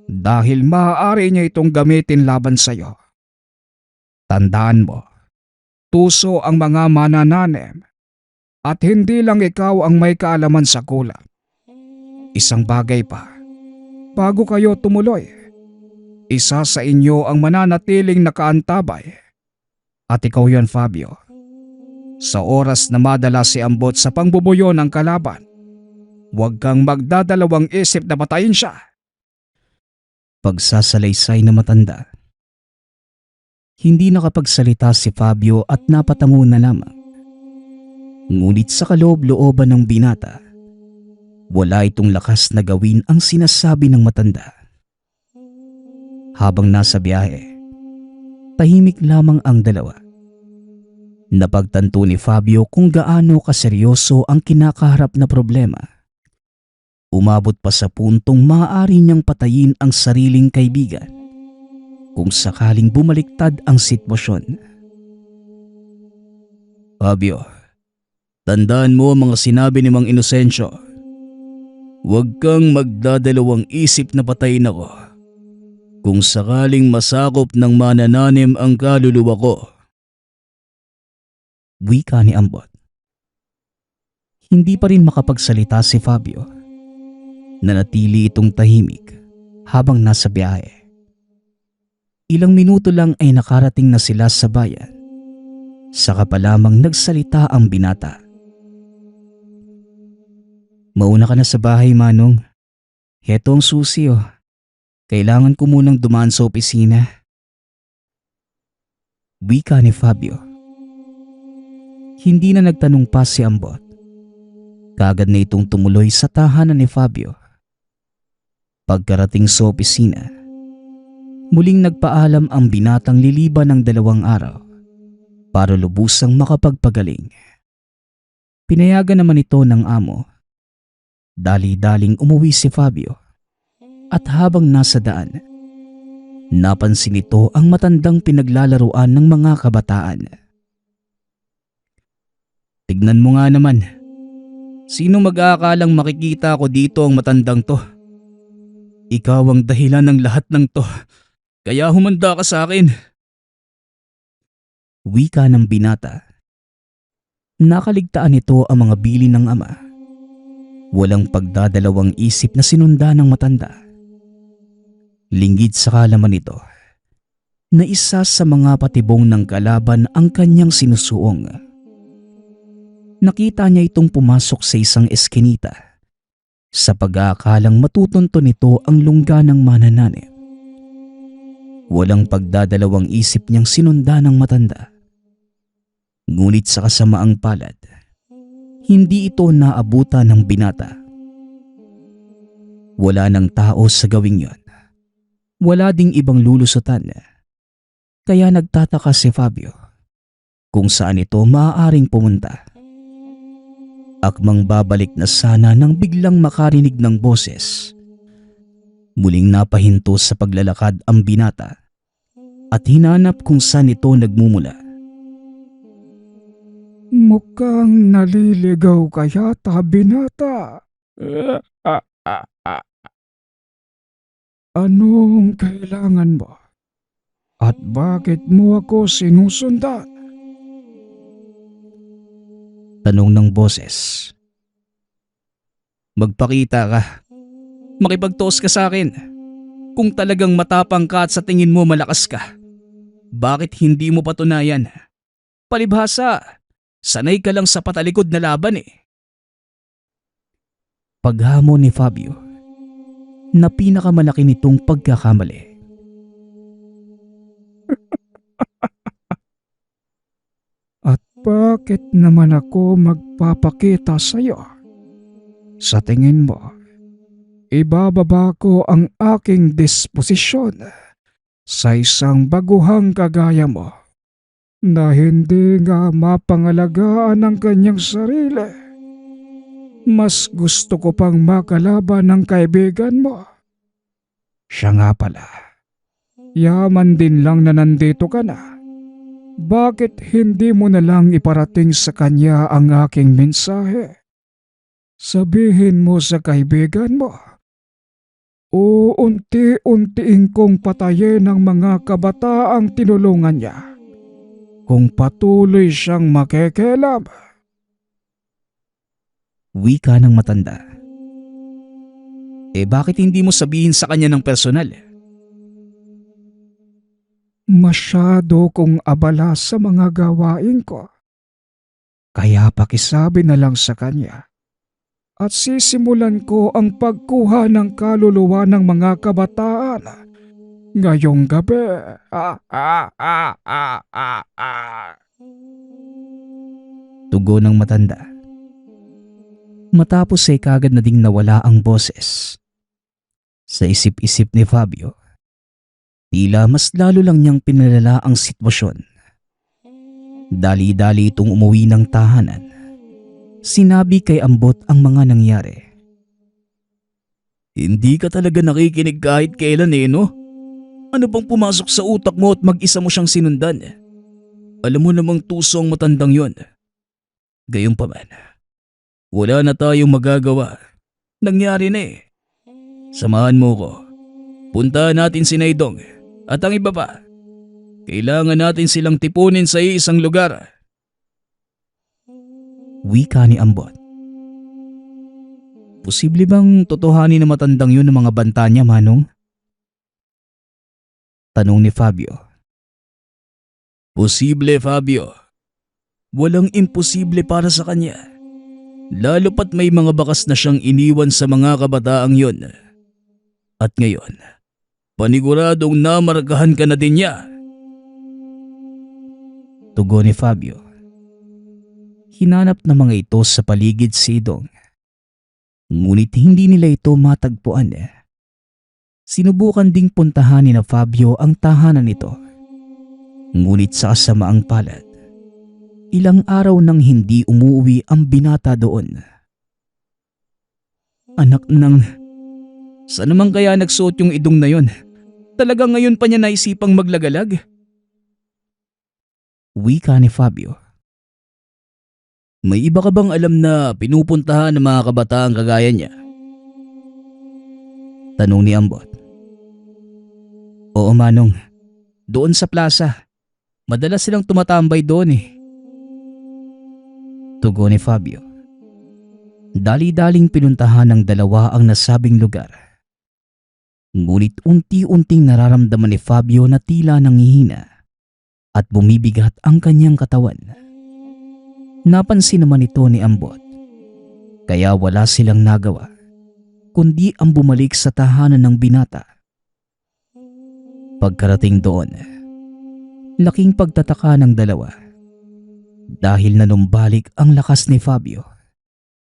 dahil maaari niya itong gamitin laban sa iyo. Tandaan mo, tuso ang mga manananim at hindi lang ikaw ang may kaalaman sa kulam. Isang bagay pa, bago kayo tumuloy, isa sa inyo ang mananatiling nakaantabay at ikaw yon, Fabio. Sa oras na madala si Ambot sa pangbubuyo ng kalaban, huwag kang magdadalawang isip na patayin siya.
Pagsasalaysay na matanda. Hindi nakapagsalita si Fabio at napatango na lamang. Ngunit sa kaloob-looban ng binata, wala itong lakas na gawin ang sinasabi ng matanda. Habang nasa biyahe, tahimik lamang ang dalawa. Napagtanto ni Fabio kung gaano kaseryoso ang kinakaharap na problema. Umabot pa sa puntong maaari niyang patayin ang sariling kaibigan kung sakaling bumaliktad ang sitwasyon.
Fabio, tandaan mo ang mga sinabi ni Mang Inocencio. Huwag kang magdadalawang isip na patayin ako. kung sakaling masakop ng manananim ang kaluluwa ko.
Wika ni Ambot. Hindi pa rin makapagsalita si Fabio. Nanatili itong tahimik habang nasa biyahe. Ilang minuto lang ay nakarating na sila sa bayan. Saka pa lamang nagsalita ang binata. Mauna ka na sa bahay, Manong. Heto ang susi oh. Kailangan ko munang dumaan sa opisina. Wika ni Fabio. Hindi na nagtanong pa si Ambot. Kaagad na itong tumuloy sa tahanan ni Fabio. Pagkarating sa opisina, muling nagpaalam ang binatang liliban ng 2 araw para lubusang makapagpagaling. Pinayagan naman ito ng amo. Dali-daling umuwi si Fabio at habang nasa daan, napansin nito ang matandang pinaglalaruan ng mga kabataan.
Tignan mo nga naman. Sino mag-aakalang makikita ko dito ang matandang to? Ikaw ang dahilan ng lahat ng to. Kaya humanda ka sa akin.
Wika ng binata. Nakaligtaan nito ang mga bili ng ama. Walang pagdadalawang isip na sinunda ng matanda. Linggid sa kalaman nito na isa sa mga patibong ng kalaban ang kanyang sinusuong. Nakita niya itong pumasok sa isang eskinita sa pag-aakalang matutunto nito ang lungga ng manananib. Walang pagdadalawang isip niyang sinunda ng matanda. Ngunit sa kasamaang palad, hindi ito naabutan ng binata. Wala ng tao sa gawing yon. Wala ding ibang lulusutan. Kaya nagtataka si Fabio kung saan ito maaaring pumunta. Akmang babalik na sana nang biglang makarinig ng boses. Muling napahinto sa paglalakad ang binata at hinanap kung saan ito nagmumula.
Mukhang naliligaw ka yata, binata. Anong kailangan mo? At bakit mo ako sinusundan?
Tanong ng boses.
Magpakita ka. Makipagtoos ka sa akin. Kung talagang matapang ka at sa tingin mo malakas ka, bakit hindi mo patunayan? Palibhasa, sanay ka lang sa patalikod na laban eh.
Paghamon ni Fabio na pinakamalaki nitong pagkakamali.
At bakit naman ako magpapakita sa'yo? Sa tingin mo, ibababa ko ang aking disposisyon sa isang baguhang kagaya mo na hindi nga mapangalagaan ang kanyang sarili. Mas gusto ko pang makalaban ng kaibigan mo. Siya nga pala, yaman din lang na nandito ka na. Bakit hindi mo na lang iparating sa kanya ang aking mensahe? Sabihin mo sa kaibigan mo, unti-untiin kong patayin ang mga kabataang tinulungan niya kung patuloy siyang makikialam.
Wika ng matanda.
Bakit hindi mo sabihin sa kanya ng personal?
Masyado kong abala sa mga gawain ko. Kaya pakisabi na lang sa kanya at sisimulan ko ang pagkuha ng kaluluwa ng mga kabataan ngayong gabi.
Tugon ng matanda. Matapos ay kagad na ding nawala ang boses. Sa isip-isip ni Fabio, tila mas lalo lang niyang pinalala ang sitwasyon. Dali-dali itong umuwi ng tahanan. Sinabi kay Ambot ang mga nangyari.
Hindi ka talaga nakikinig kahit kailan eh, no? Ano bang pumasok sa utak mo at mag-isa mo siyang sinundan? Alam mo namang tuso ang matandang yon. Gayunpaman, wala na tayong magagawa. Nangyari na eh. Samahan mo ko. Puntahan natin si Naidong at ang iba pa. Kailangan natin silang tipunin sa isang lugar.
Wika ni Ambot. Posible bang totohanin na matandang yun ng mga banta niya, Manong? Tanong ni Fabio.
Posible, Fabio. Walang imposible para sa kanya. Lalo pat may mga bakas na siyang iniwan sa mga kabataang yon. At ngayon, paniguradong namaragahan ka na din niya.
Tugon ni Fabio. Hinanap na mga ito sa paligid si Idong. Ngunit hindi nila ito matagpuan. Sinubukan ding puntahan ni na Fabio ang tahanan nito. Ngunit sa kasamaang palad, ilang araw nang hindi umuwi ang binata doon. Anak ng...
Saan naman kaya nagsuot yung Idong na yon? Talagang ngayon pa niya naisipang maglagalag?
Wika ni Fabio.
May iba ka bang alam na pinupuntahan ng mga kabataang kagaya niya?
Tanong ni Ambot. Oo, Manong. Doon sa plaza. Madalas silang tumatambay doon Tugon ni Fabio. Dali-daling pinuntahan ng dalawa ang nasabing lugar. Ngunit unti-unting nararamdaman ni Fabio na tila nangihina at bumibigat ang kanyang katawan. Napansin naman ito ni Ambot. Kaya wala silang nagawa kundi ang bumalik sa tahanan ng binata. Pagkarating doon, laking pagtataka ng dalawa dahil nanumbalik ang lakas ni Fabio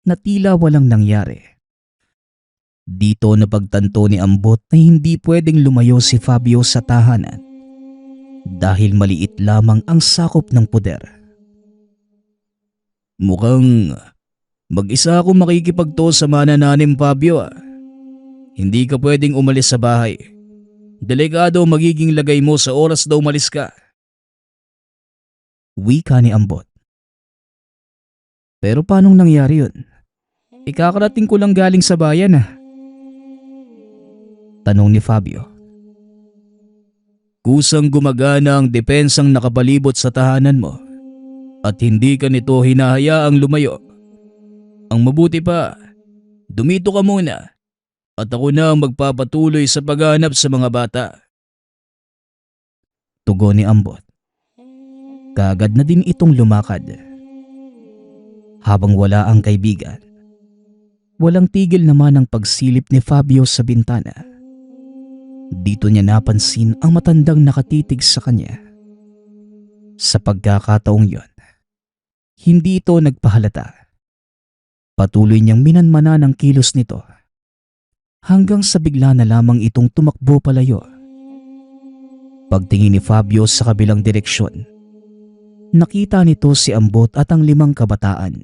na tila walang nangyari. Dito napagtanto ni Ambot na hindi pwedeng lumayo si Fabio sa tahanan dahil maliit lamang ang sakop ng puder.
Mukhang mag-isa akong makikipagto sa manananim, Fabio. Hindi ka pwedeng umalis sa bahay. Delikado magiging lagay mo sa oras daw umalis ka.
Wika ni Ambot. Pero paanong nangyari yun? Ikakarating ko lang galing sa bayan Tanong ni Fabio.
Kusang gumagana ang depensang nakapalibot sa tahanan mo at hindi ka nito hinahayaang lumayo. Ang mabuti pa, dumito ka muna at ako na ang magpapatuloy sa paghahanap sa mga bata.
Tugon ni Ambot. Kaagad na din itong lumakad. Habang wala ang kaibigan, walang tigil naman ang pagsilip ni Fabio sa bintana. Dito niya napansin ang matandang nakatitig sa kanya. Sa pagkakataong yon, hindi ito nagpahalata. Patuloy niyang minanmana ng kilos nito hanggang sa bigla na lamang itong tumakbo palayo. Pagtingin ni Fabio sa kabilang direksyon, nakita nito si Ambot at ang 5 kabataan.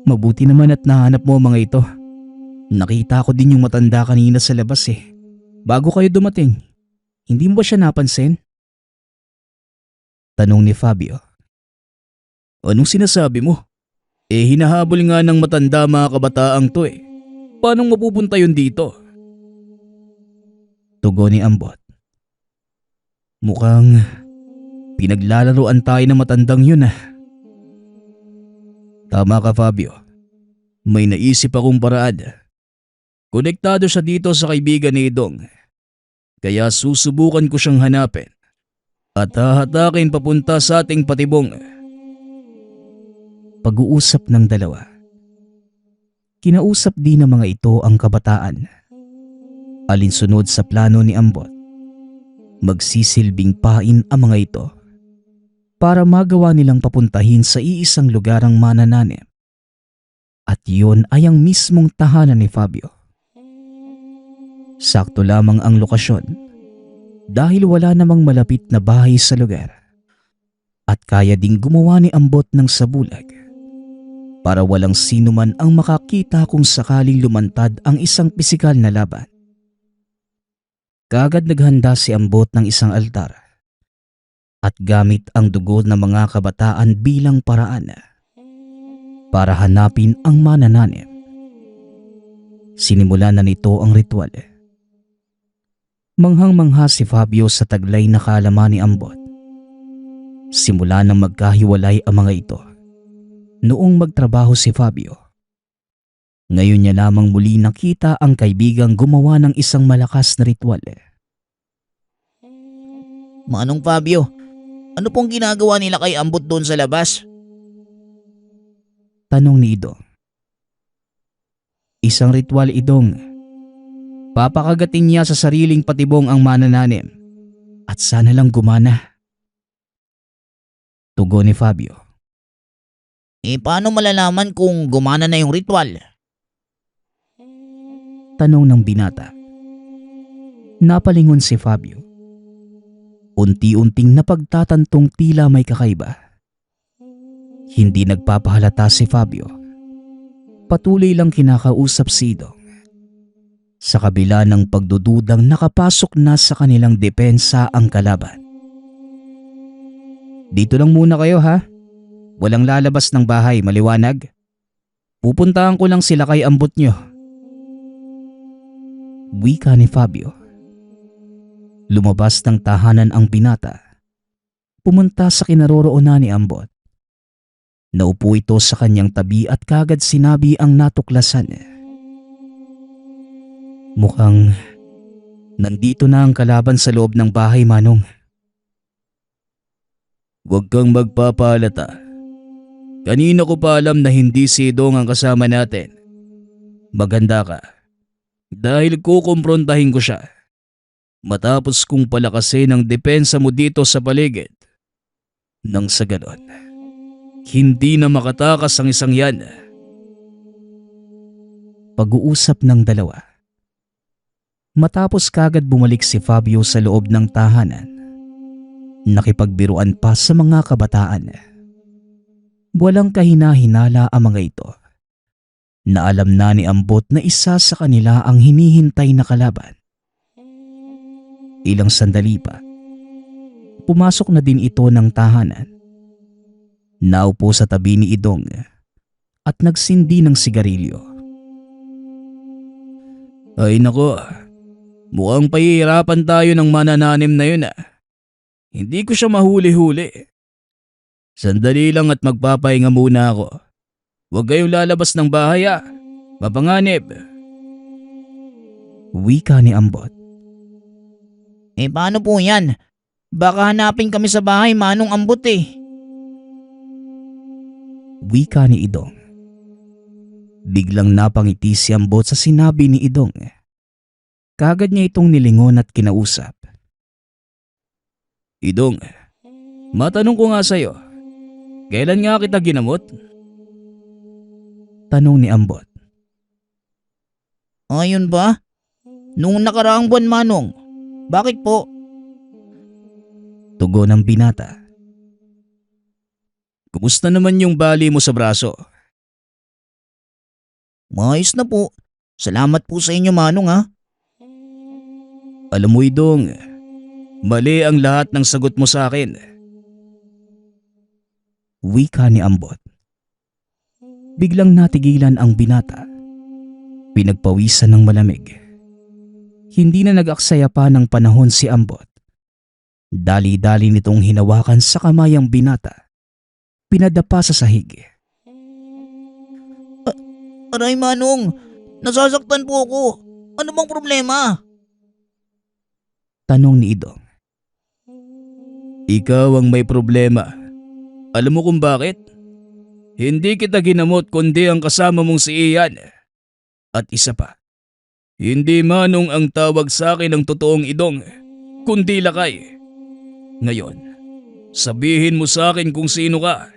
Mabuti naman at nahanap mo mga ito. Nakita ko din yung matanda kanina sa labas bago kayo dumating. Hindi mo ba siya napansin? Tanong ni Fabio.
Anong sinasabi mo? Hinahabol nga ng matanda mga kabataang to Paanong mapupunta yun dito?
Tugon ni Ambot. Mukhang pinaglalaroan tayo ng matandang yun
Tama ka, Fabio. May naisip akong paraan. Konektado siya dito sa kaibigan ni Idong. Kaya susubukan ko siyang hanapin at hahatakin papunta sa ating patibong.
Pag-uusap ng dalawa. Kinausap din ng mga ito ang kabataan. Alinsunod sa plano ni Ambot, magsisilbing pain ang mga ito para magawa nilang papuntahin sa iisang lugar ang manananim. At yun ay ang mismong tahanan ni Fabio. Sakto lamang ang lokasyon dahil wala namang malapit na bahay sa lugar at kaya ding gumawa ni Ambot ng sabulag para walang sino man ang makakita kung sakaling lumantad ang isang pisikal na laban. Kaagad naghanda si Ambot ng isang altar at gamit ang dugo ng mga kabataan bilang paraan para hanapin ang manananim. Sinimulan na nito ang ritual Manghang-mangha si Fabio sa taglay na kaalaman ni Ambot. Simula nang magkahiwalay ang mga ito. Noong magtrabaho si Fabio. Ngayon niya lamang muli nakita ang kaibigang gumawa ng isang malakas na ritual.
Manong Fabio, ano pong ginagawa nila kay Ambot doon sa labas?
Tanong ni Idong. Isang ritual, Idong. Papakagatin niya sa sariling patibong ang manananim at sana lang gumana. Tugon ni Fabio.
Paano malalaman kung gumana na yung ritual?
Tanong ng binata. Napalingon si Fabio. Unti-unting napagtatantong tila may kakaiba. Hindi nagpapahalata si Fabio. Patuloy lang kinakausap si Idong. Sa kabila ng pagdududang nakapasok na sa kanilang depensa ang kalaban. Dito lang muna kayo ha. Walang lalabas ng bahay, maliwanag. Pupuntahan ko lang sila kay Ambot nyo. Wika ni Fabio. Lumabas ng tahanan ang binata. Pumunta sa kinaroroonan ni Ambot. Naupo ito sa kanyang tabi at kagad sinabi ang natuklasan. Mukhang nandito na ang kalaban sa loob ng bahay, Manong.
Huwag kang magpapalata. Kanina ko pa alam na hindi si Idong ang kasama natin. Maganda ka. Dahil kukumprontahin ko siya. Matapos kong palakasin ang depensa mo dito sa paligid. Nang sa ganon, hindi na makatakas ang isang yan.
Pag-uusap ng dalawa. Matapos kagad bumalik si Fabio sa loob ng tahanan. Nakipagbiruan pa sa mga kabataan. Walang kahina-hinala ang mga ito. Na alam na ni Ambot na isa sa kanila ang hinihintay na kalaban. Ilang sandali pa. Pumasok na din ito ng tahanan. Naupo sa tabi ni Idong at nagsindi ng sigarilyo.
Ay nako, mukhang pahihirapan tayo ng manananim na yun . Hindi ko siya mahuli-huli. Sandali lang at magpapahinga muna ako. Huwag kayong lalabas ng bahay . Mapanganib.
Wika ni Ambot.
Paano po yan? Baka hanapin kami sa bahay, Manong Ambot .
Wika ni Idong. Biglang napangiti si Ambot sa sinabi ni Idong. Kagad niya itong nilingon at kinausap.
Idong, matanong ko nga sa'yo. Kailan nga kita ginamot?
Tanong ni Ambot.
Ayun ba? Nung nakaraang buwan, Manong. Bakit po?
Tugon ng binata.
Kumusta naman yung bali mo sa braso?
Maayos na po. Salamat po sa inyo, Manong .
Alam mo, Idong, mali ang lahat ng sagot mo sa akin.
Wika ni Ambot. Biglang natigilan ang binata. Pinagpawisan ng malamig. Hindi na nag-aksaya pa ng panahon si Ambot. Dali-dali nitong hinawakan sa kamay ang binata. Pinadapa sa sahig.
Aray, Manong. Nasasaktan po ako. Ano bang problema?
Tanong ni Idong.
Ikaw ang may problema. Alam mo kung bakit? Hindi kita ginamot kundi ang kasama mong si Ian. At isa pa, hindi Manong ang tawag sa akin ng totoong Idong, kundi Lakay. Ngayon, sabihin mo sa akin kung sino ka.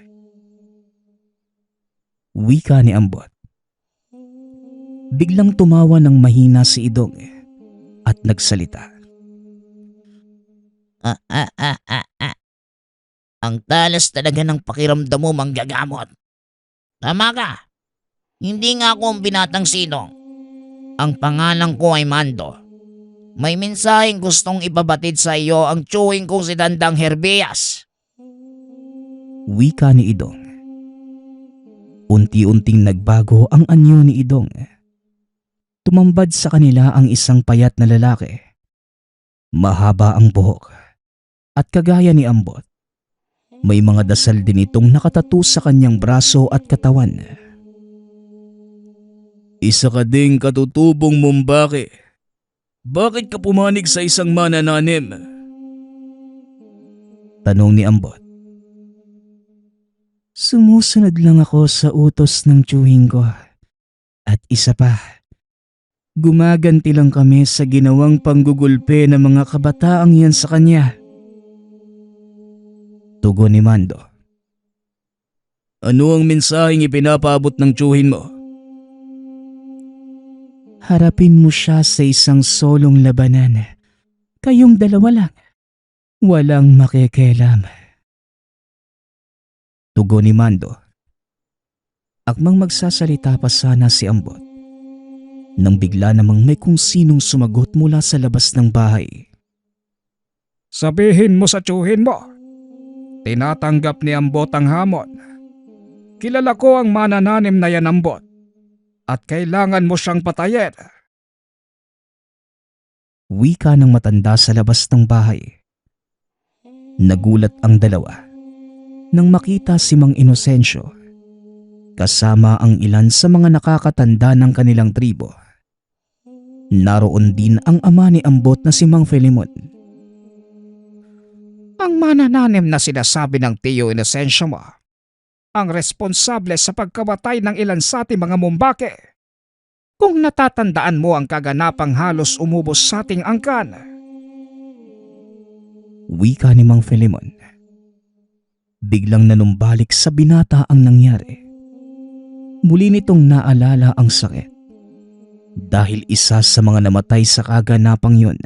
Wika ni Ambot. Biglang tumawa ng mahina si Idong at nagsalita.
Ang talas talaga ng pakiramdam mo, manggagamot. Tama ka. Hindi nga ako ang binatang Sinong. Ang pangalan ko ay Mando. May mensaheng gustong ipabatid sa iyo ang tiyuhin kong si Dandang Herbias.
Wika ni Idong. Unti-unting nagbago ang anyo ni Idong. Tumambad sa kanila ang isang payat na lalaki. Mahaba ang buhok at kagaya ni Ambot, may mga dasal din itong nakatattoo sa kanyang braso at katawan.
Isa ka ding katutubong mumbaki. Bakit ka pumanig sa isang manananim?
Tanong ni Ambot. Sumusunod lang ako sa utos ng tiyuhin ko. At isa pa, gumaganti lang kami sa ginawang panggugulpe ng mga kabataang yan sa kanya. Tugon ni Mando.
Ano ang mensaheng ipinapaabot ng tiyuhin mo?
Harapin mo siya sa isang solong labanan. Kayong dalawa lang. Walang makikialam. Tugon ni Mando. Akmang magsasalita pa sana si Ambot nang bigla namang may kung sinong sumagot mula sa labas ng bahay.
Sabihin mo sa tiyuhin mo. Tinatanggap ni Ambot ang hamon. Kilala ko ang manananim na yan, Ambot. At kailangan mo siyang patayin.
Wika ng matanda sa labas ng bahay. Nagulat ang dalawa nang makita si Mang Inocencio kasama ang ilan sa mga nakakatanda ng kanilang tribo. Naroon din ang ama ni Ambot na si Mang Filemon.
Ang manananim na sinasabi ng Tiyo Inocencio mo, ang responsable sa pagkamatay ng ilan sa ating mga mumbake. Kung natatandaan mo ang kaganapang halos umubos sa ating angkan.
Wika ni Mang Filemon. Biglang nanumbalik sa binata ang nangyari. Muli nitong naalala ang sakit. Dahil isa sa mga namatay sa kaganapang yun,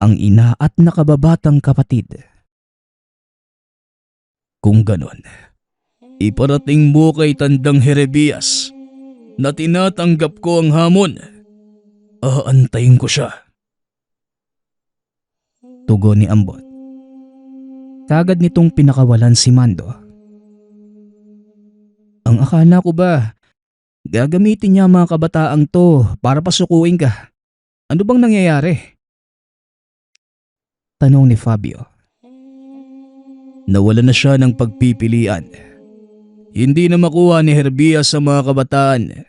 ang ina at nakababatang kapatid.
Kung ganon, iparating mo kay Tandang Herebias na tinatanggap ko ang hamon. Aantayin ko siya.
Tugon ni Ambot. Kagad nitong pinakawalan si Mando. Ang akala ko ba, gagamitin niya mga kabataang to para pasukuin ka? Ano bang nangyayari? Tanong ni Fabio.
Nawala na siya ng pagpipilian. Hindi na makuha ni Herbias sa mga kabataan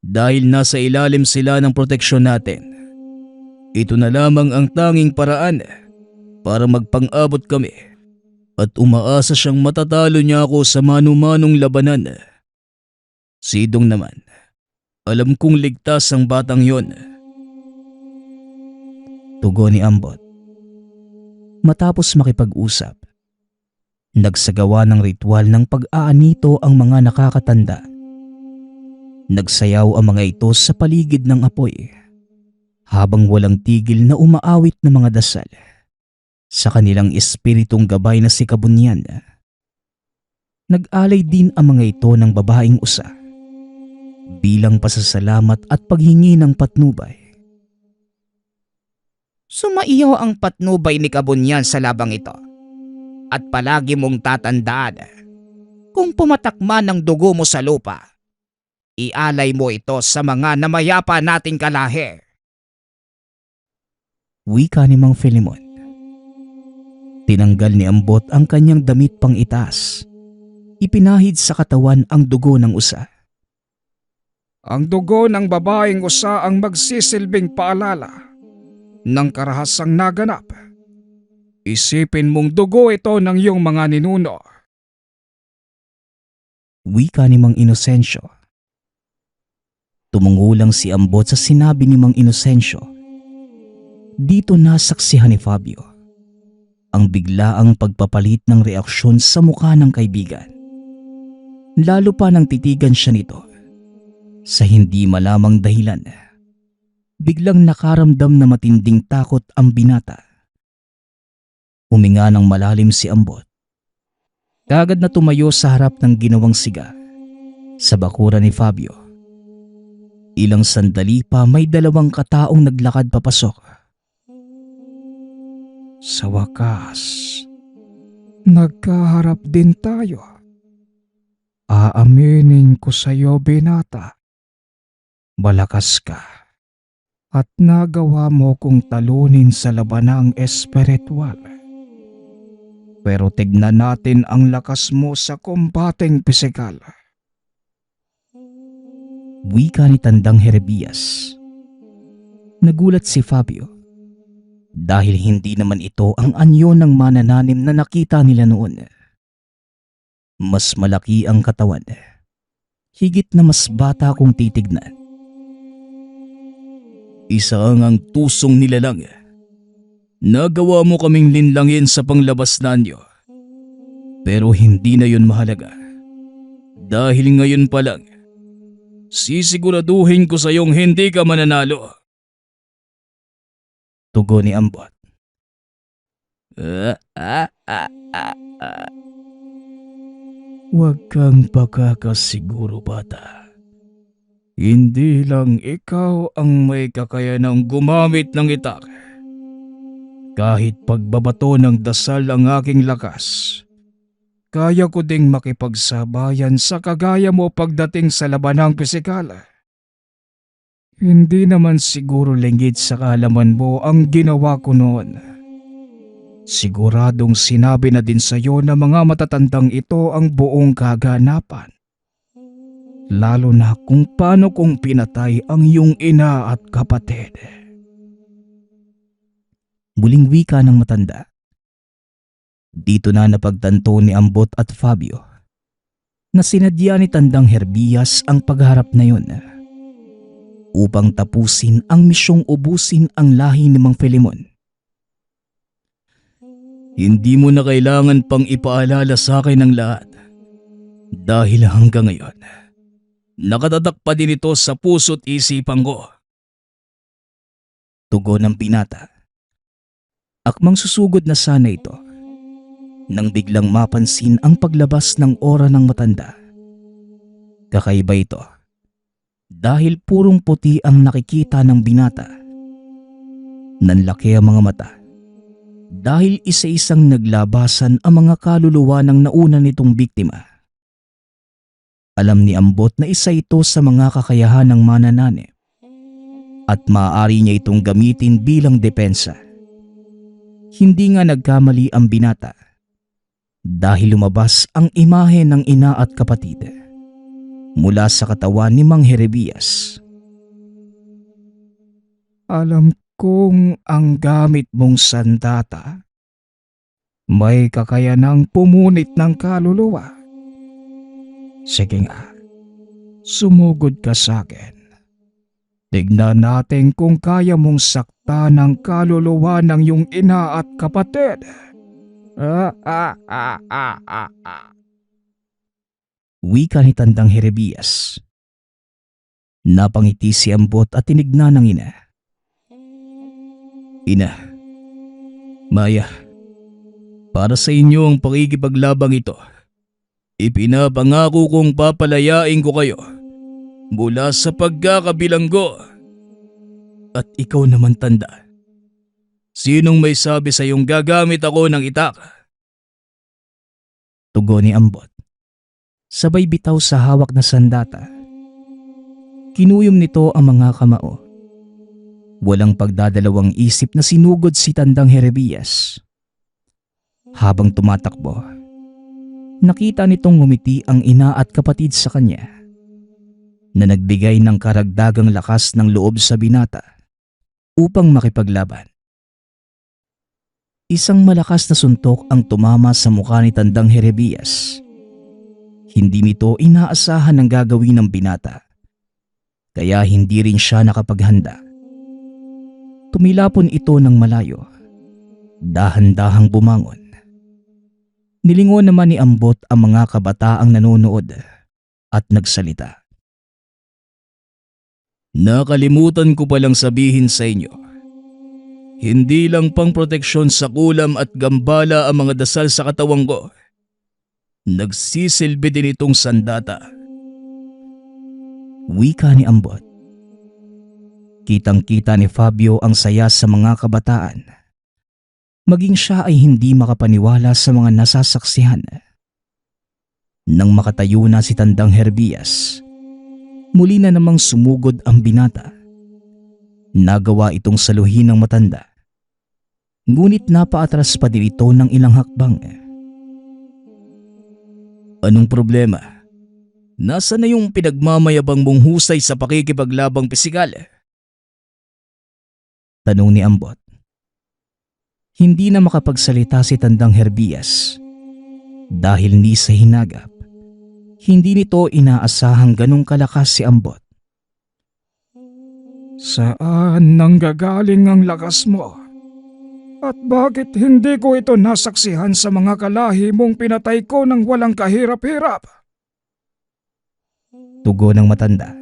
dahil nasa ilalim sila ng proteksyon natin. Ito na lamang ang tanging paraan para magpang-abot kami at umaasa siyang matatalo niya ako sa manu-manong labanan. Sidong naman, alam kong ligtas ang batang yon.
Tugon ni Ambot. Matapos makipag-usap, nagsagawa ng ritual ng pag-aanito ang mga nakakatanda. Nagsayaw ang mga ito sa paligid ng apoy habang walang tigil na umaawit ng mga dasal sa kanilang espiritong gabay na si Kabunyan. Nag-alay din ang mga ito ng babaeng usa bilang pasasalamat at paghingi ng patnubay.
Sumaiyo ang patnubay ni Kabunyan sa labang ito. At palagi mong tatandaan, kung pumatak man ang dugo mo sa lupa, ialay mo ito sa mga namayapa nating kalahi.
Wika ni Mang Filemon. Tinanggal ni Ambot ang kanyang damit pang itaas. Ipinahid sa katawan ang dugo ng usa.
Ang dugo ng babaeng usa ang magsisilbing paalala ng karahasang naganap. Isipin mong dugo ito ng iyong mga ninuno.
Wika ni Mang Inocencio. Tumungo lang si Ambot sa sinabi ni Mang Inocencio. Dito nasaksihan ni Fabio ang biglaang pagpapalit ng reaksyon sa mukha ng kaibigan. Lalo pa nang titigan siya nito sa hindi malamang dahilan. Biglang nakaramdam na matinding takot ang binata. Huminga ng malalim si Ambot. Kagad na tumayo sa harap ng ginawang siga sa bakuran ni Fabio. Ilang sandali pa may dalawang kataong naglakad papasok.
Sa wakas, nagkaharap din tayo. Aaminin ko sa iyo, binata. Malakas ka at nagawa mo kong talunin sa labanang espiritual. Pero tignan natin ang lakas mo sa kombateng pisikal.
Wika ni Tandang Herebias. Nagulat si Fabio dahil hindi naman ito ang anyo ng manananim na nakita nila noon. Mas malaki ang katawan, higit na mas bata kung titignan.
Isa ang tusong nilalang. Nagawa mo kaming linlangin sa panglabas na anyo. Pero hindi na yun mahalaga. Dahil ngayon pa lang, sisiguraduhin ko sa iyong hindi ka mananalo.
Tugon ni Ambot.
Huwag kang pagkakasiguro, bata. Hindi lang ikaw ang may kakayanang gumamit ng itak. Kahit pagbabato ng dasal ang aking lakas, kaya ko ding makipagsabayan sa kagaya mo pagdating sa labanang pisikal. Hindi naman siguro linggit sa kaalaman mo ang ginawa ko noon. Siguradong sinabi na din sa iyo ng mga matatandang ito ang buong kaganapan. Lalo na kung paano kong pinatay ang iyong ina at kapatid.
Muling wika ng matanda. Dito na napagtanto ni Ambot at Fabio na sinadya ni Tandang Herbias ang pagharap na yun upang tapusin ang misyong ubusin ang lahi ni Mang Filemon.
Hindi mo na kailangan pang ipaalala sa akin ang lahat. Dahil hanggang ngayon, nakatatak pa din ito sa puso't isipan ko.
Tugon ng binata. Akmang susugod na sana ito nang biglang mapansin ang paglabas ng aura ng matanda. Kakaiba ito dahil purong puti ang nakikita ng binata. Nanlaki ang mga mata dahil isa-isang naglabasan ang mga kaluluwa ng nauna nitong biktima. Alam ni Ambot na isa ito sa mga kakayahan ng manananib at maaari niya itong gamitin bilang depensa. Hindi nga nagkamali ang binata dahil lumabas ang imahe ng ina at kapatid mula sa katawan ni Mang Herebias.
Alam kong ang gamit mong sandata may kakayanang pumunit ng kaluluwa. Sige nga, sumugod ka sa akin. Tignan natin kung kaya mong sakta ng kaluluwa ng iyong ina at kapatid.
Wika ni Tandang Herebias. Napangiti si Ambot at tinignan ng ina.
Ina, Maya, para sa inyo ang pakikipaglabang ito. Ipinapangako kong papalayain ko kayo mula sa pagkakabilanggo. At ikaw naman, tanda. Sinong may sabi sa iyong gagamit ako ng itak?
Tugon ni Ambot. Sabay bitaw sa hawak na sandata. Kinuyom nito ang mga kamao. Walang pagdadalawang isip na sinugod si Tandang Herebias. Habang tumatakbo, nakita nitong ngumiti ang ina at kapatid sa kanya na nagbigay ng karagdagang lakas ng loob sa binata upang makipaglaban. Isang malakas na suntok ang tumama sa mukha ni Tandang Herebias. Hindi nito inaasahan ang gagawin ng binata, kaya hindi rin siya nakapaghanda. Tumilapon ito ng malayo, dahan-dahang bumangon. Nilingon naman ni Ambot ang mga kabataang nanonood at nagsalita.
Nakalimutan ko palang sabihin sa inyo. Hindi lang pang proteksyon sa kulam at gambala ang mga dasal sa katawan ko. Nagsisilbi din itong sandata.
Wika ni Ambot. Kitang-kita ni Fabio ang saya sa mga kabataan. Maging siya ay hindi makapaniwala sa mga nasasaksihan. Nang makatayo na si Tandang Herbias, muli na namang sumugod ang binata. Nagawa itong saluhin ng matanda. Ngunit napaatras pa din ito ng ilang hakbang.
Anong problema? Nasaan na yung pinagmamayabang mong husay sa pakikipaglabang pisikal?
Tanong ni Ambot. Hindi na makapagsalita si Tandang Herbias. Dahil ni sa hinagap, hindi nito inaasahang ganong kalakas si Ambot.
Saan nanggagaling ang lakas mo? At bakit hindi ko ito nasaksihan sa mga kalahi mong pinatay ko ng walang kahirap-hirap?
Tugon ng matanda.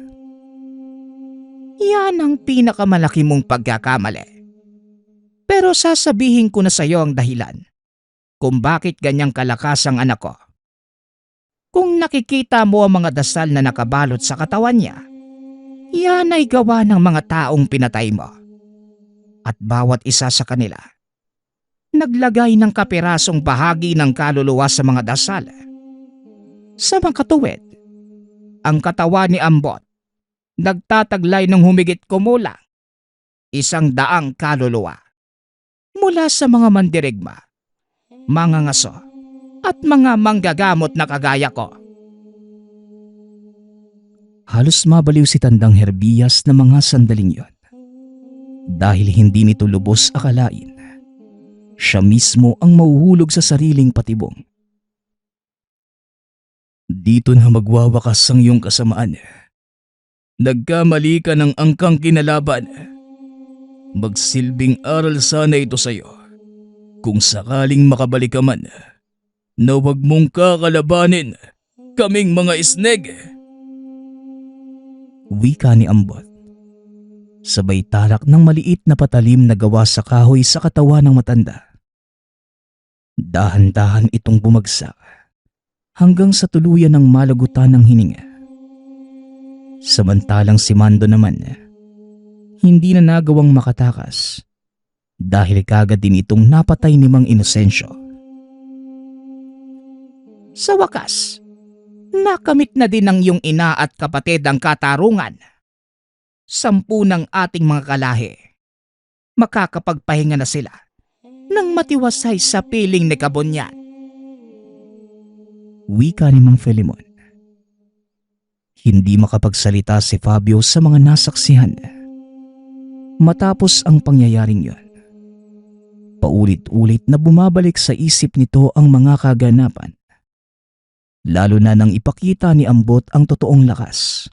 Yan ang pinakamalaki mong pagkakamali. Pero sasabihin ko na sa iyo ang dahilan kung bakit ganyang kalakas ang anak ko. Kung nakikita mo ang mga dasal na nakabalot sa katawan niya, yan ay gawa ng mga taong pinatay mo. At bawat isa sa kanila, naglagay ng kapirasong bahagi ng kaluluwa sa mga dasal. Sa makatuwid, ang katawan ni Ambot nagtataglay ng humigit kumulang 100 kaluluwa mula sa mga mandirigma, mga ngaso at mga manggagamot na kagaya ko.
Halos mabaliw si Tandang Herbias na mga sandaling yon. Dahil hindi nito lubos akalain, siya mismo ang mahuhulog sa sariling patibong.
Dito na magwawakas ang iyong kasamaan. Nagkamali ka ng angkang kinalaban. Magsilbing aral sana ito sa iyo. Kung sakaling makabalik ka man, na huwag mong kakalabanin kaming mga isneg.
Wika ni Ambot. Sabay tarak ng maliit na patalim na gawa sa kahoy sa katawan ng matanda. Dahan-dahan itong bumagsak hanggang sa tuluyan ng malagutan ng hininga. Samantalang si Mando naman, hindi na nagawang makatakas dahil kagad din itong napatay ni Mang Inosensyo.
Sa wakas, nakamit na din ng iyong ina at kapatid ang katarungan. 10 ng ating mga kalahi. Makakapagpahinga na sila nang matiwasay sa piling ni Kabunyan.
Wika ni Mang Filemon. Hindi makapagsalita si Fabio sa mga nasaksihan. Matapos ang pangyayaring yon, paulit-ulit na bumabalik sa isip nito ang mga kaganapan. Lalo na nang ipakita ni Ambot ang totoong lakas.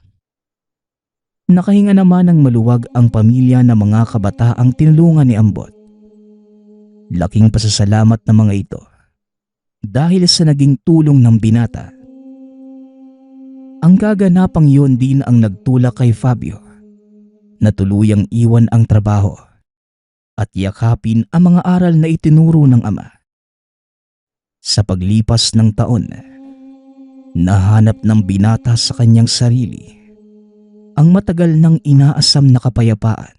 Nakahinga naman ng maluwag ang pamilya ng mga kabataang tinulungan ni Ambot. Laking pasasalamat ng mga ito dahil sa naging tulong ng binata. Ang kaganapang yun din ang nagtulak kay Fabio na tuluyang iwan ang trabaho at yakapin ang mga aral na itinuro ng ama. Sa paglipas ng taon, nahanap ng binata sa kanyang sarili ang matagal nang inaasam na kapayapaan.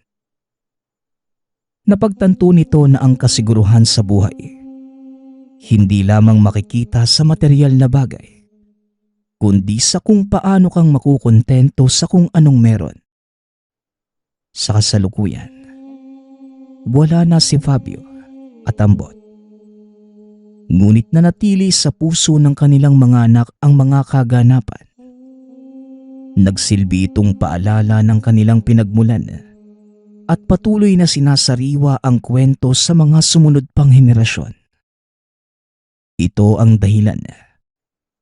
Napagtanto nito na ang kasiguruhan sa buhay hindi lamang makikita sa material na bagay, kundi sa kung paano kang makukontento sa kung anong meron. Sa kasalukuyan, wala na si Fabio at Ambot. Ngunit nanatili sa puso ng kanilang mga anak ang mga kaganapan. Nagsilbi itong paalala ng kanilang pinagmulan at patuloy na sinasariwa ang kwento sa mga sumunod pang henerasyon. Ito ang dahilan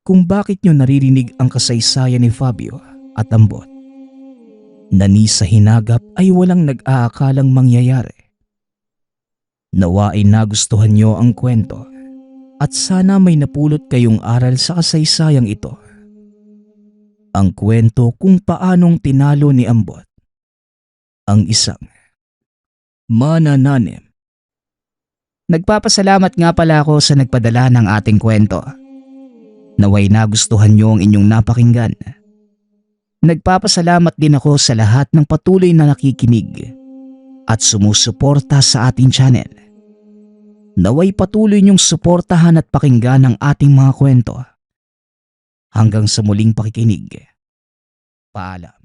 kung bakit nyo naririnig ang kasaysayan ni Fabio at Ambot na ni sa hinagap ay walang nag-aakalang mangyayari. Nawa ay nagustuhan nyo ang kwento at sana may napulot kayong aral sa kasaysayang ito. Ang kwento kung paanong tinalo ni Ambot ang isang manananim.
Nagpapasalamat nga pala ako sa nagpadala ng ating kwento. Naway nagustuhan niyo ang inyong napakinggan. Nagpapasalamat din ako sa lahat ng patuloy na nakikinig at sumusuporta sa ating channel. Naway patuloy niyong suportahan at pakinggan ang ating mga kwento. Hanggang sa muling pakikinig. Paalam.